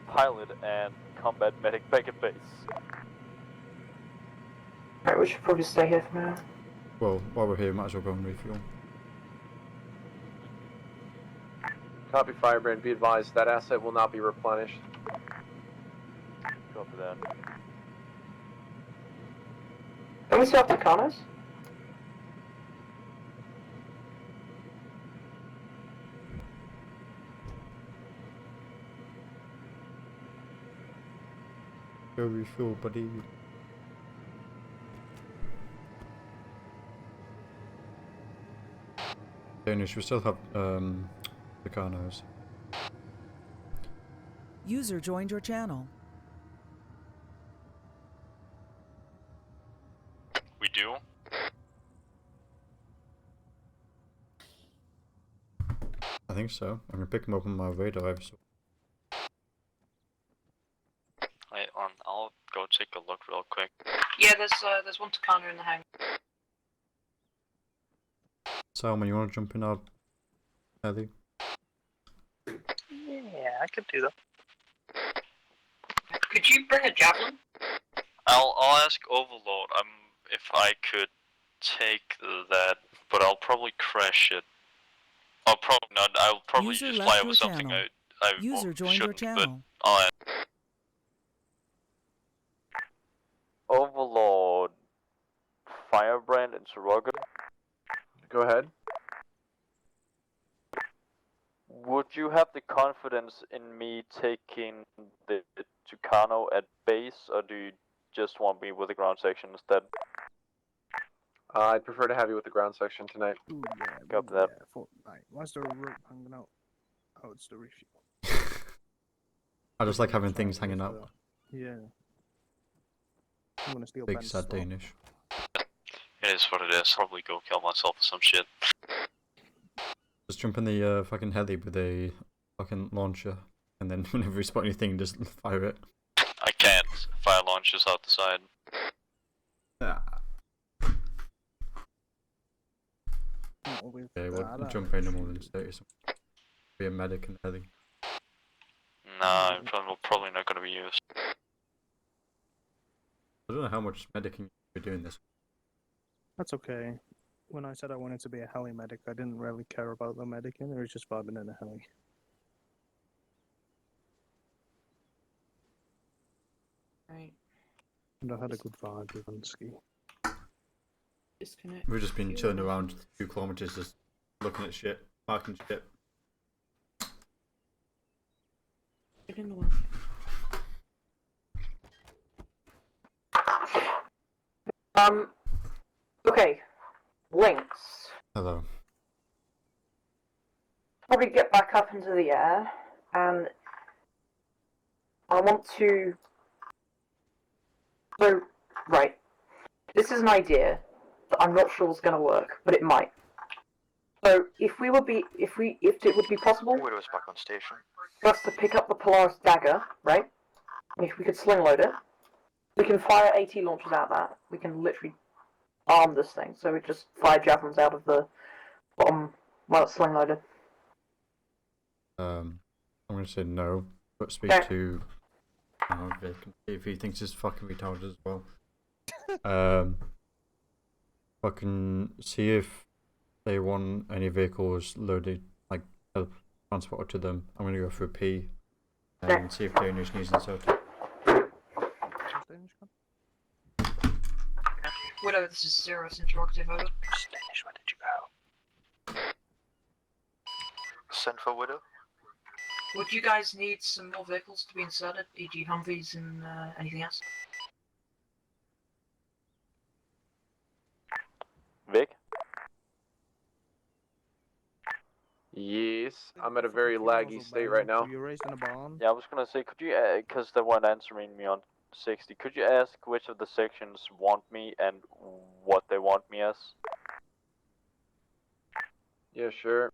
pilot and combat medic back at base. Right, we should probably stay here for now. Well, while we're here, might as well go and refuel. Copy, Firebrand. Be advised, that asset will not be replenished. Copy that. Can we stop the Connors? Go refuel, buddy. Danish, we still have the Carnos. User joined your channel. We do? I think so. I'm gonna pick them up on my radar episode. Wait, I'll go take a look real quick. Yeah, there's one Takana in the hangar. Salman, you wanna jump in our heli? Yeah, I could do that. Could you bring a javelin? I'll ask Overlord if I could take that, but I'll probably crash it I'll probably not. I'll probably User just left fly your over something channel. I User joined your shouldn't, but channel. I'll Overlord, Firebrand, and Soroga. Go ahead. Would you have the confidence in me taking the Tucano at base, or do you just want me with the ground section instead? I'd prefer to have you with the ground section tonight. Ooh, yeah, Copy that. Yeah, Fortnite. Why's there a rope hanging out? Oh, it's the refuel. I just like having things hanging out. Yeah. I'm gonna steal Big Ben's sad stuff. Danish. It is what it is. Probably go kill myself or some shit. Just jump in the fucking heli with a fucking launcher, and then whenever you spot anything, just fire it. I can't. Fire launches out the side. Yeah. With Okay, that, we'll jump in and we'll insert some. Be a medic in the heli. Nah, I'm probably not going to be used. I don't know how much medicing you're doing this. That's okay. When I said I wanted to be a heli medic, I didn't really care about the medicing. It was just vibing in a heli. Right. And I had a good vibe with Unsky. Disconnect. We've just been chilling around 2 kilometers, just looking at shit, marking shit. Get in the way. Okay. Links. Hello. Probably get back up into the air, and I want to. So, right. This is an idea that I'm not sure is going to work, but it might. So, if it would be possible Widow's back on station. for us to pick up the Polaris dagger, right? If we could sling load it, we can fire AT launchers out that. We can literally arm this thing, so we just fire javelins out of the bottom while it's sling loaded. I'm gonna say no, but speak to Vic if he thinks it's fucking retarded as well. Fucking see if they want any vehicles loaded, like transported to them. I'm gonna go for a P and see if Danish needs inserted. Widow, this is Zero's interrogative, over. Danish, where did you go? Send for Widow. Would you guys need some more vehicles to be inserted, e.g. Humvees and anything else? Vic? Yes, I'm at a very laggy state right now. You're raising a barn. Yeah, I was gonna say, could you, because they weren't answering me on 60, could you ask which of the sections want me and what they want me as? Yeah, sure.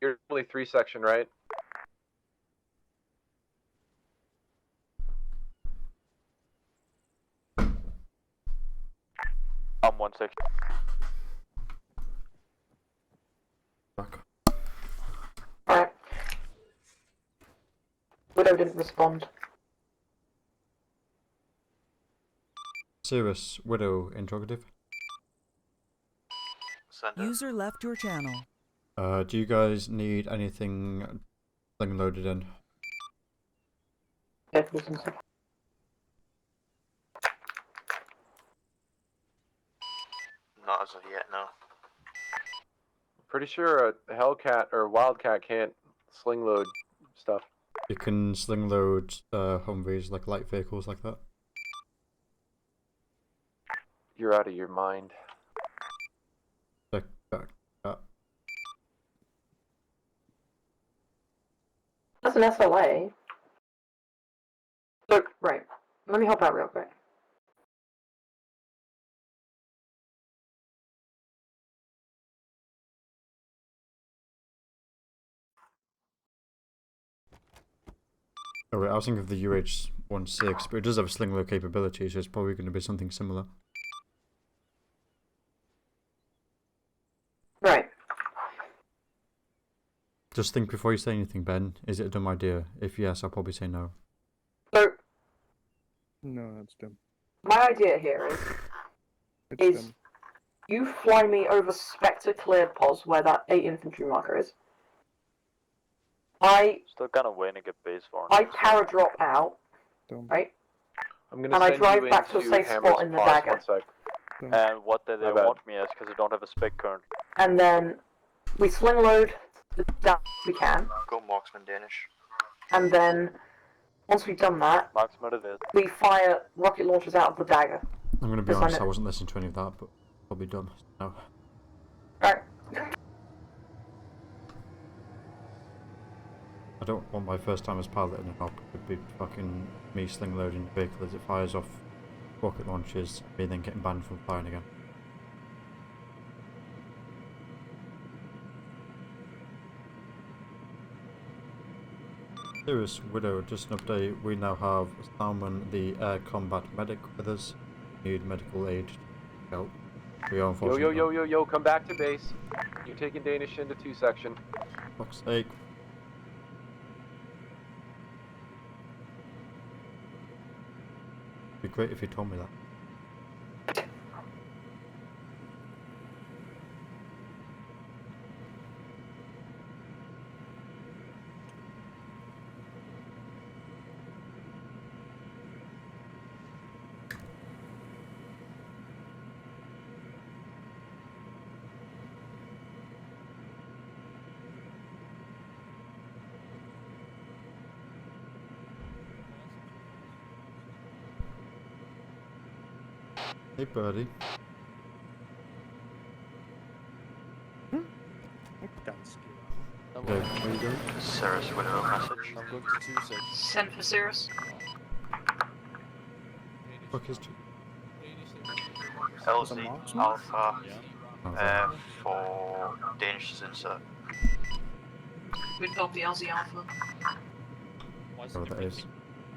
You're only 3 section, right? I'm 1 section. Alright. Widow didn't respond. Cirrus, Widow, interrogative. User left your channel. Do you guys need anything sling loaded in? Not as of yet, no. Pretty sure a Hellcat or Wildcat can't sling load stuff. You can sling load Humvees, like light vehicles like that. You're out of your mind. Check back. That's an SLA. So, right. Let me help out real quick. Oh wait, I was thinking of the UH-16, but it does have a sling load capability, so it's probably going to be something similar. Right. Just think before you say anything, Ben. Is it a dumb idea? If yes, I'll probably say no. So, No, that's dumb. my idea here is you fly me over Spectre cleared pos where that 8 infantry marker is. Still kind of waiting to get base for. I paradrop out, right? I'm gonna And I send drive you back to a into safe Hammer's spot in the Paws, dagger. 1 sec. And what did they My bad. want me as? Because I don't have a spec current. And then we sling load the dagger we can. Go marksman Danish. And then once we've done that, Marksman it is. we fire rocket launchers out of the dagger. I'm going to be Just honest, like I wasn't listening to any of that, but probably dumb. No. Right. I don't want my first time as pilot in a hop to be fucking me sling loading the vehicle as it fires off rocket launches, me then getting banned from firing again. Serious Widow, just an update, we now have Salmon, the air combat medic with us. Need medical aid help. We are unfortunately... Yo, come back to base. You're taking Danish into 2 section. Fuck's sake. It'd be great if you told me that. Hey birdie. Hello. Where you going? Cirrus Widow message. I'm going to 26. Send for Cirrus. Fuck is LZ Alpha for Danish insert. We'd copy LZ Alpha. Whatever that is.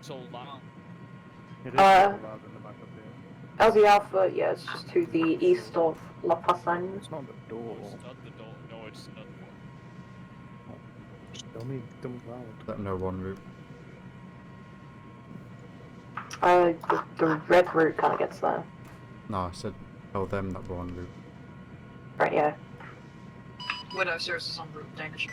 So long. It is loud in the back up here. LZ Alpha, yeah, it's just to the east of La Passagne. It's not the door. It's not the door. No, it's not. Just tell me, dumb loud. That no one route. The red route kind of gets there. No, I said tell them that we're on route. Right, yeah. Widow Cirrus is en route, Danish.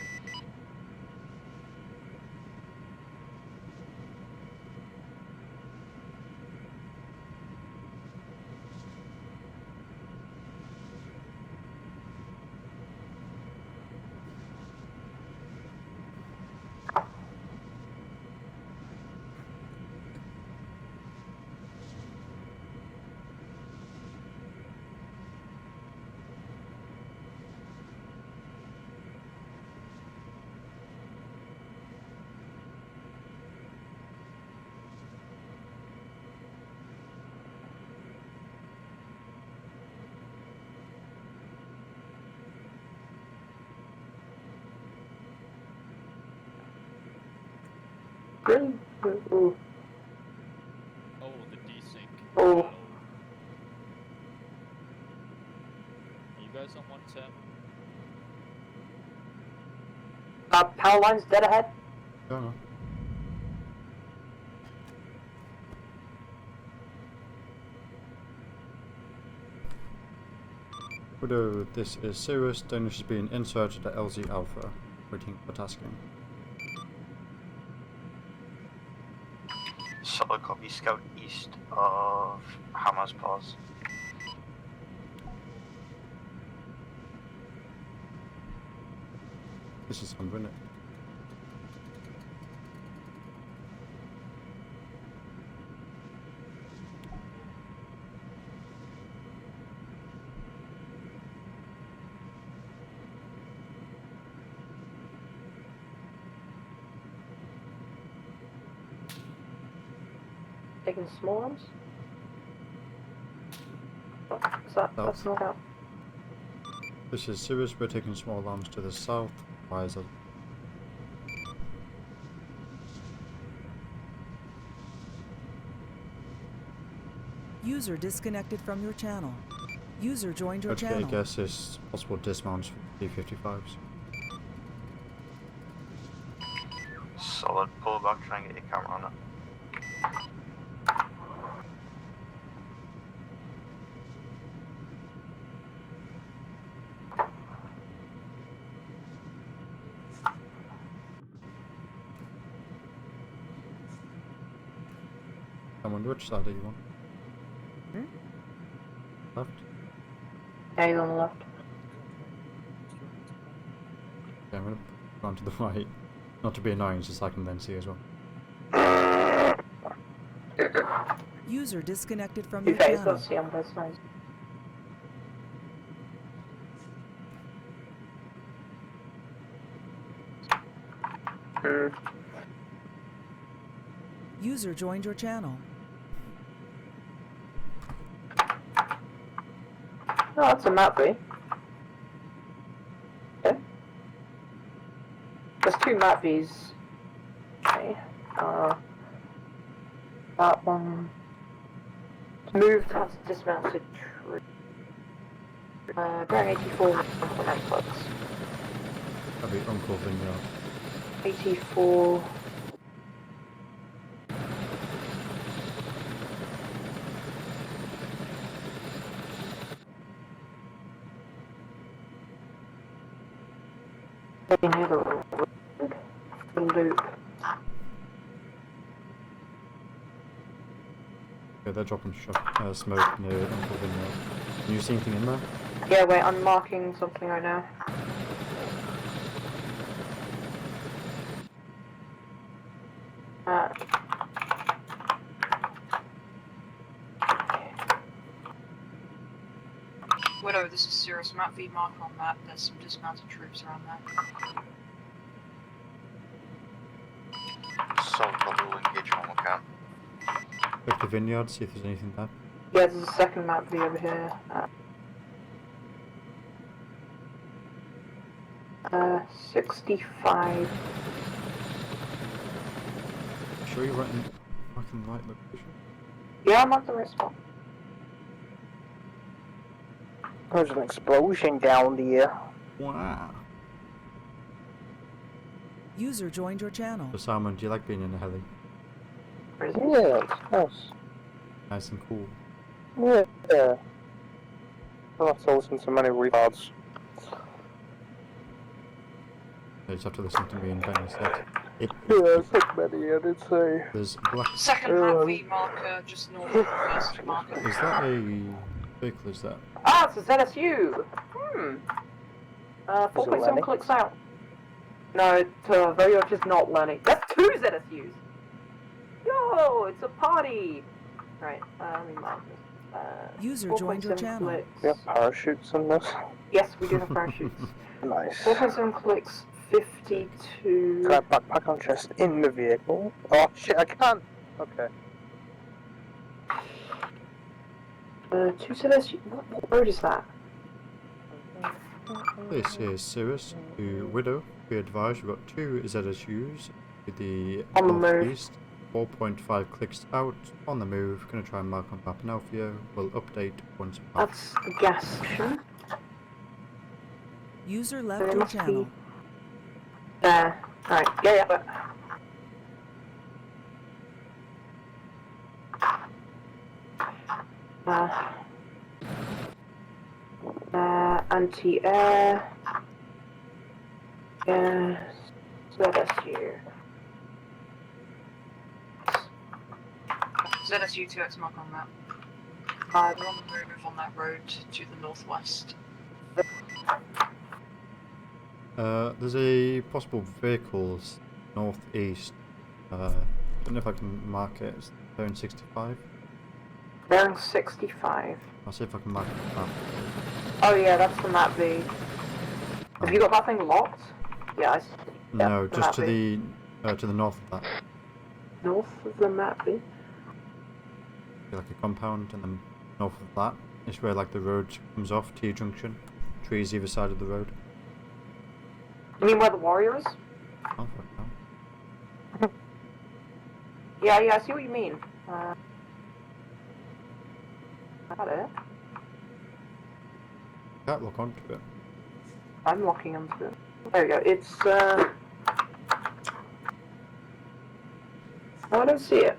Really? Ooh. Oh, the desync. Oh. Are you guys on 110? Power line's dead ahead. Don't know. Widow, this is Sirius. Danish is being inserted at LZ Alpha, waiting for tasking. Solid copy, scout east of Hammer's Paws. This is Humber, isn't it? Taking small arms? That's not out. This is Sirius. We're taking small arms to the south. Why is it? User disconnected from your channel. User joined your Okay, I channel. guess it's possible dismounts for D-55s. Solid, pull back, try and get your camera on it. Someone, which side are you on? Left? Yeah, he's on the left. Yeah, I'm gonna put on to the right. Not to be annoying, just so I can then see as well. User disconnected from You your guys channel. don't see on both sides. User joined your channel. Oh, that's a map, eh? Yeah. There's two map Vs. Okay. That one. Moved, has dismounted tree. Bearing 84, 1.9 clicks. That'd be Uncle Vineyard. 84. Near the road. The loop. Yeah, they're dropping smoke near Uncle Vineyard. Can you see anything in there? Yeah, wait, I'm marking something right now. Widow, this is Cirrus. Map V marker on that. There's some dismounted troops around there. Solid copy, we'll engage when we can. Check the vineyard, see if there's anything there. Yeah, there's a second map V over here. 65. Sure you're right in fucking right location? Yeah, I'm at the right spot. There's an explosion down there. Wow. User joined your channel. So Simon, do you like being in a heli? Yeah, it's nice. Nice and cool. Yeah. I have to listen to many retards. You just have to listen to me and Ben instead. Yeah, it's like many, I did say. There's black. Second map V marker just north of the first marker. Is that a vehicle? Is that? Ah, it's a ZSU! 4.7 Lenny? clicks out. No, it's very much is not Lenny. That's two ZSUs! Yo, it's a party! Right, let me mark this. User joined your 4.7 channel. clicks. We have parachutes in this. Yes, we do have parachutes. Nice. 4.7 clicks, 52. Can I backpack on chest in the vehicle? Oh shit, I can't! Okay. Two ZSU. What road is that? This is Cirrus to Widow. Be advised, we've got two ZSUs with the On the move. northeast. 4.5 clicks out on the move. Gonna try and mark on map now for you. We'll update once. That's the gas station. User There left your must channel. be. There. Right. Yeah. Anti-air. Yes. ZSU. ZSU 2X mark on that. They're on the move on that road to the northwest. There's a possible vehicles northeast. Don't know if I can mark it. It's bearing 65. Bearing 65. I'll see if I can mark it. Map. Oh yeah, that's the map V. Have you got that thing locked? Yeah, I see. No, the just map to V. the north of that. North of the map V? Like a compound, and then north of that is where like the road comes off, T junction. Trees either side of the road. You mean where the warrior is? Oh, fuck no. Yeah, I see what you mean. Got it. Can't look onto it. I'm locking onto it. There we go. It's, Oh, I don't see it.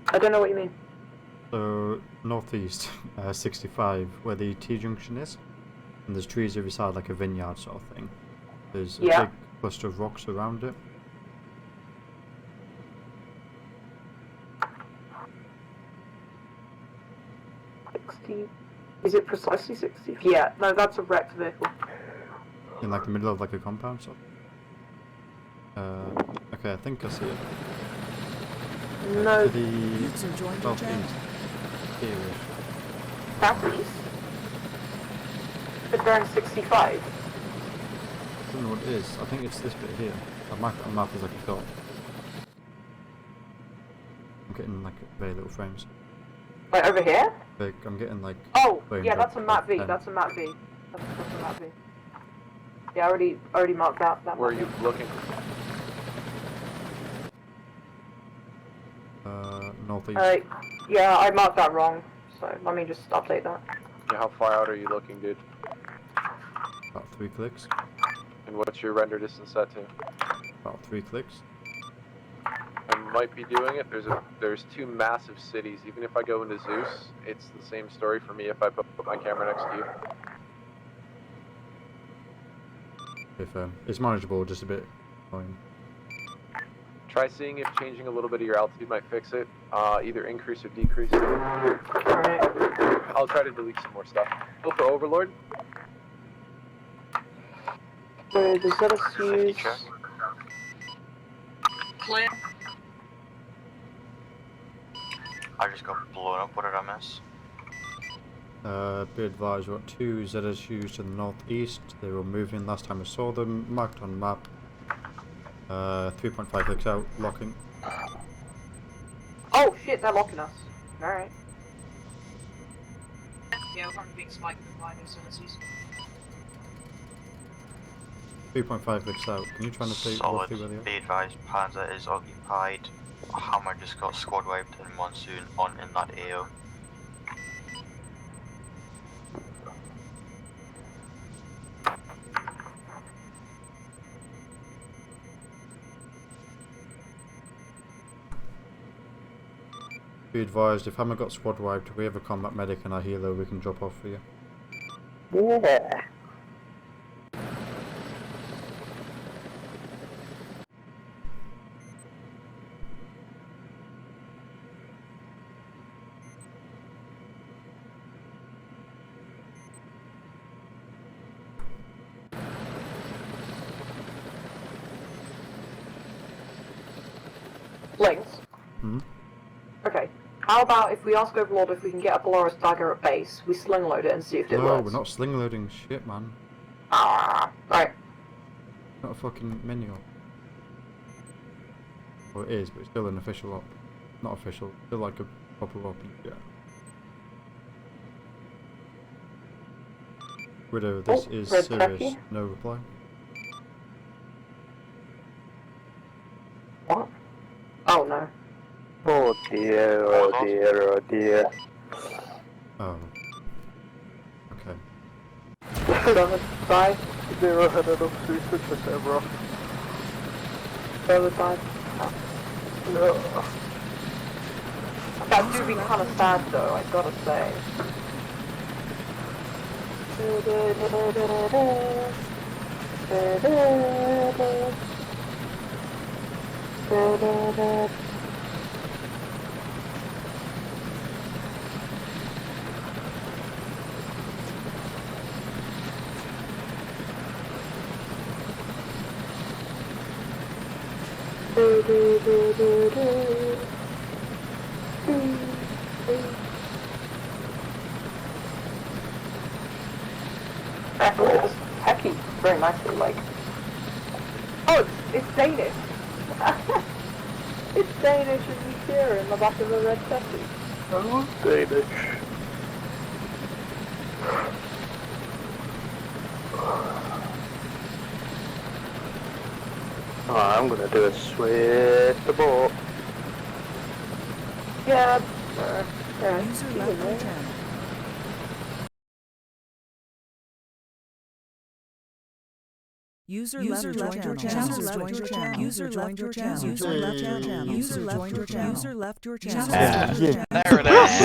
I don't know what you mean. So northeast, 65, where the T junction is, and there's trees every side, like a vineyard sort of thing. There's a Yeah. big cluster of rocks around it. Is it precisely 60? Yeah, no, that's a wrecked vehicle. In like the middle of like a compound sort. Okay, I think I see it. No. To the User joined your channel. southeast. Here-ish. Southeast? But they're in 65. I don't know what it is. I think it's this bit here. I marked it on map as like a dot. I'm getting like very little frames. Like over here? Like, I'm getting like. Oh, frames yeah, of, that's a map V. like, 10. That's a map V. That's a map V. Yeah, I already marked that. Where are map you V. looking? Northeast. Yeah, I marked that wrong. So let me just update that. Yeah, how far out are you looking, dude? About 3 clicks. And what's your render distance set to? About 3 clicks. I might be doing it. There's 2 massive cities. Even if I go into Zeus, it's the same story for me if I put my camera next to you. If it's manageable, just a bit annoying. Try seeing if changing a little bit of your altitude might fix it. Either increase or decrease. I'll try to delete some more stuff. Go for Overlord. Wait, does that use... Clear. I just got blown up. What did I miss? Be advised, we've got 2 ZSUs to the northeast. They were moving last time I saw them. Marked on map. 3.5 clicks out, locking. Oh shit, they're locking us. Alright. Yeah, we're probably being spiked by new facilities. 3.5 clicks out. Can you try to say Solid. roughly where they are? Be advised, Panzer is occupied. Hammer just got squad wiped in Monsoon on in that AO. Be advised, if Hammer got squad wiped, if we have a combat medic and our healer, we can drop off for you. Yeah. Links. Hmm? Okay. How about if we ask Overlord if we can get a Polaris dagger at base, we sling load it and see if it No, works? we're not sling loading shit, man. Ah, right. Not a fucking menu op. Well, it is, but it's still an official op. Not official, still like a proper op. Yeah. Widow, this is red serious. tacky. No reply. What? Oh no. Oh dear, oh dear, oh dear. Oh. Okay. 7-5. 0 headed up 36% bro. 7-5. No. That do be kind of sad though, I gotta say. It's techie very nicely, like. Oh, it's Danish! It's Danish and we cheer in the back of a red taxi. Oh, Danish. Oh, I'm gonna do a switch the boat. Yeah, User left your channel. User left your channel. User joined your channel. User left your channel. User left your channel. User left your channel. User left your channel. There it is.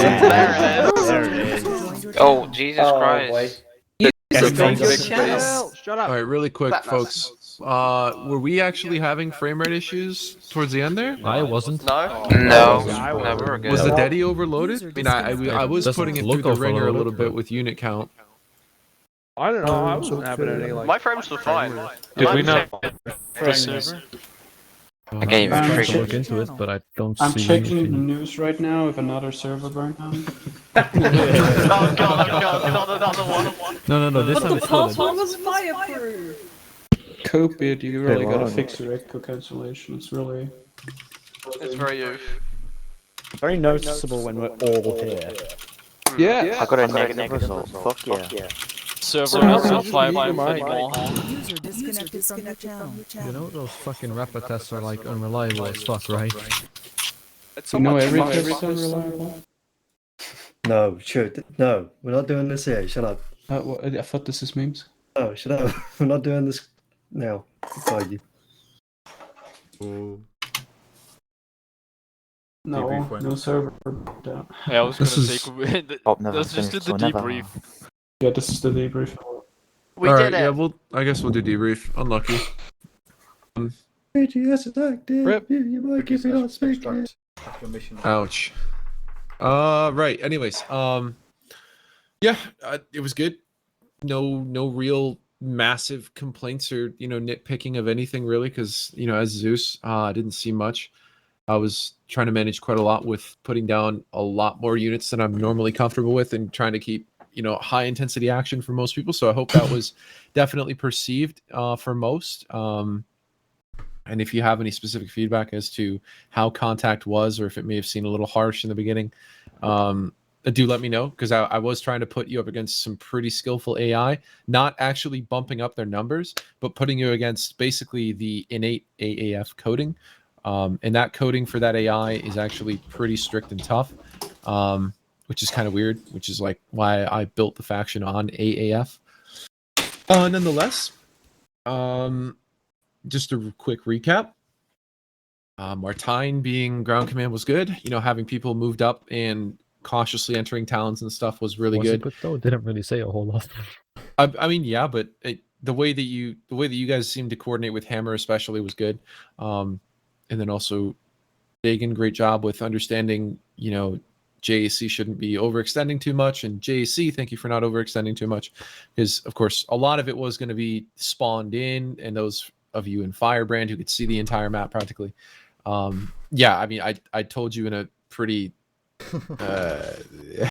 There it is. Oh, Jesus Christ. User joined your channel. Shut up. Alright, really quick, Fat folks. were we actually having frame rate issues towards the end there? I wasn't. No, we were good. Was the Dedi overloaded? I mean, I was Doesn't putting it look through the ringer a overloaded, little bit but- with unit count. I don't know. I wasn't having any like. My frames were fine. Did we not? I can't even I'm trying trick to look into it, but I don't I'm see checking the anything. news right now if another server burned down. Oh god, not another one. No, this time it's flooded. was fireproof. Cope it, you really gotta wrong. fix your echo cancellation. It's really. It's very you. Very noticeable when we're all here. Yeah. I got a negative result. Fuck yeah. Server not supplying anymore. User disconnected from your channel. You know those fucking rapid tests are like unreliable as fuck, right? You know every test is unreliable. No, sure. No, we're not doing this here. Shut up. I thought this is memes. No, shut up. We're not doing this now. Goodbye, you. No, no server down. Yeah, I was gonna This say, never let's just do finished, the so never. debrief. Yeah, this is the debrief. We All did right, it. yeah, I guess we'll do debrief. Unlucky. AGS attack, dude. Rip. You might keep me not speaking. Ouch. Right. Anyways, yeah, it was good. No real massive complaints or nitpicking of anything really, because as Zeus, I didn't see much. I was trying to manage quite a lot with putting down a lot more units than I'm normally comfortable with, and trying to keep high intensity action for most people. So I hope that was definitely perceived for most. And if you have any specific feedback as to how contact was, or if it may have seemed a little harsh in the beginning, do let me know, because I was trying to put you up against some pretty skillful AI, not actually bumping up their numbers, but putting you against basically the innate AAF coding. And that coding for that AI is actually pretty strict and tough, which is kind of weird, which is like why I built the faction on AAF. Nonetheless, just a quick recap. Martine being ground command was good. Having people moved up and cautiously entering talons and stuff was really Was it good. good though? It didn't really say a whole lot. I mean, yeah, but the way that you guys seemed to coordinate with Hammer especially was good. And then also Dagan, great job with understanding, JAC shouldn't be overextending too much, and JAC, thank you for not overextending too much, because of course a lot of it was going to be spawned in, and those of you in Firebrand who could see the entire map practically. Yeah, I mean, I told you in a pretty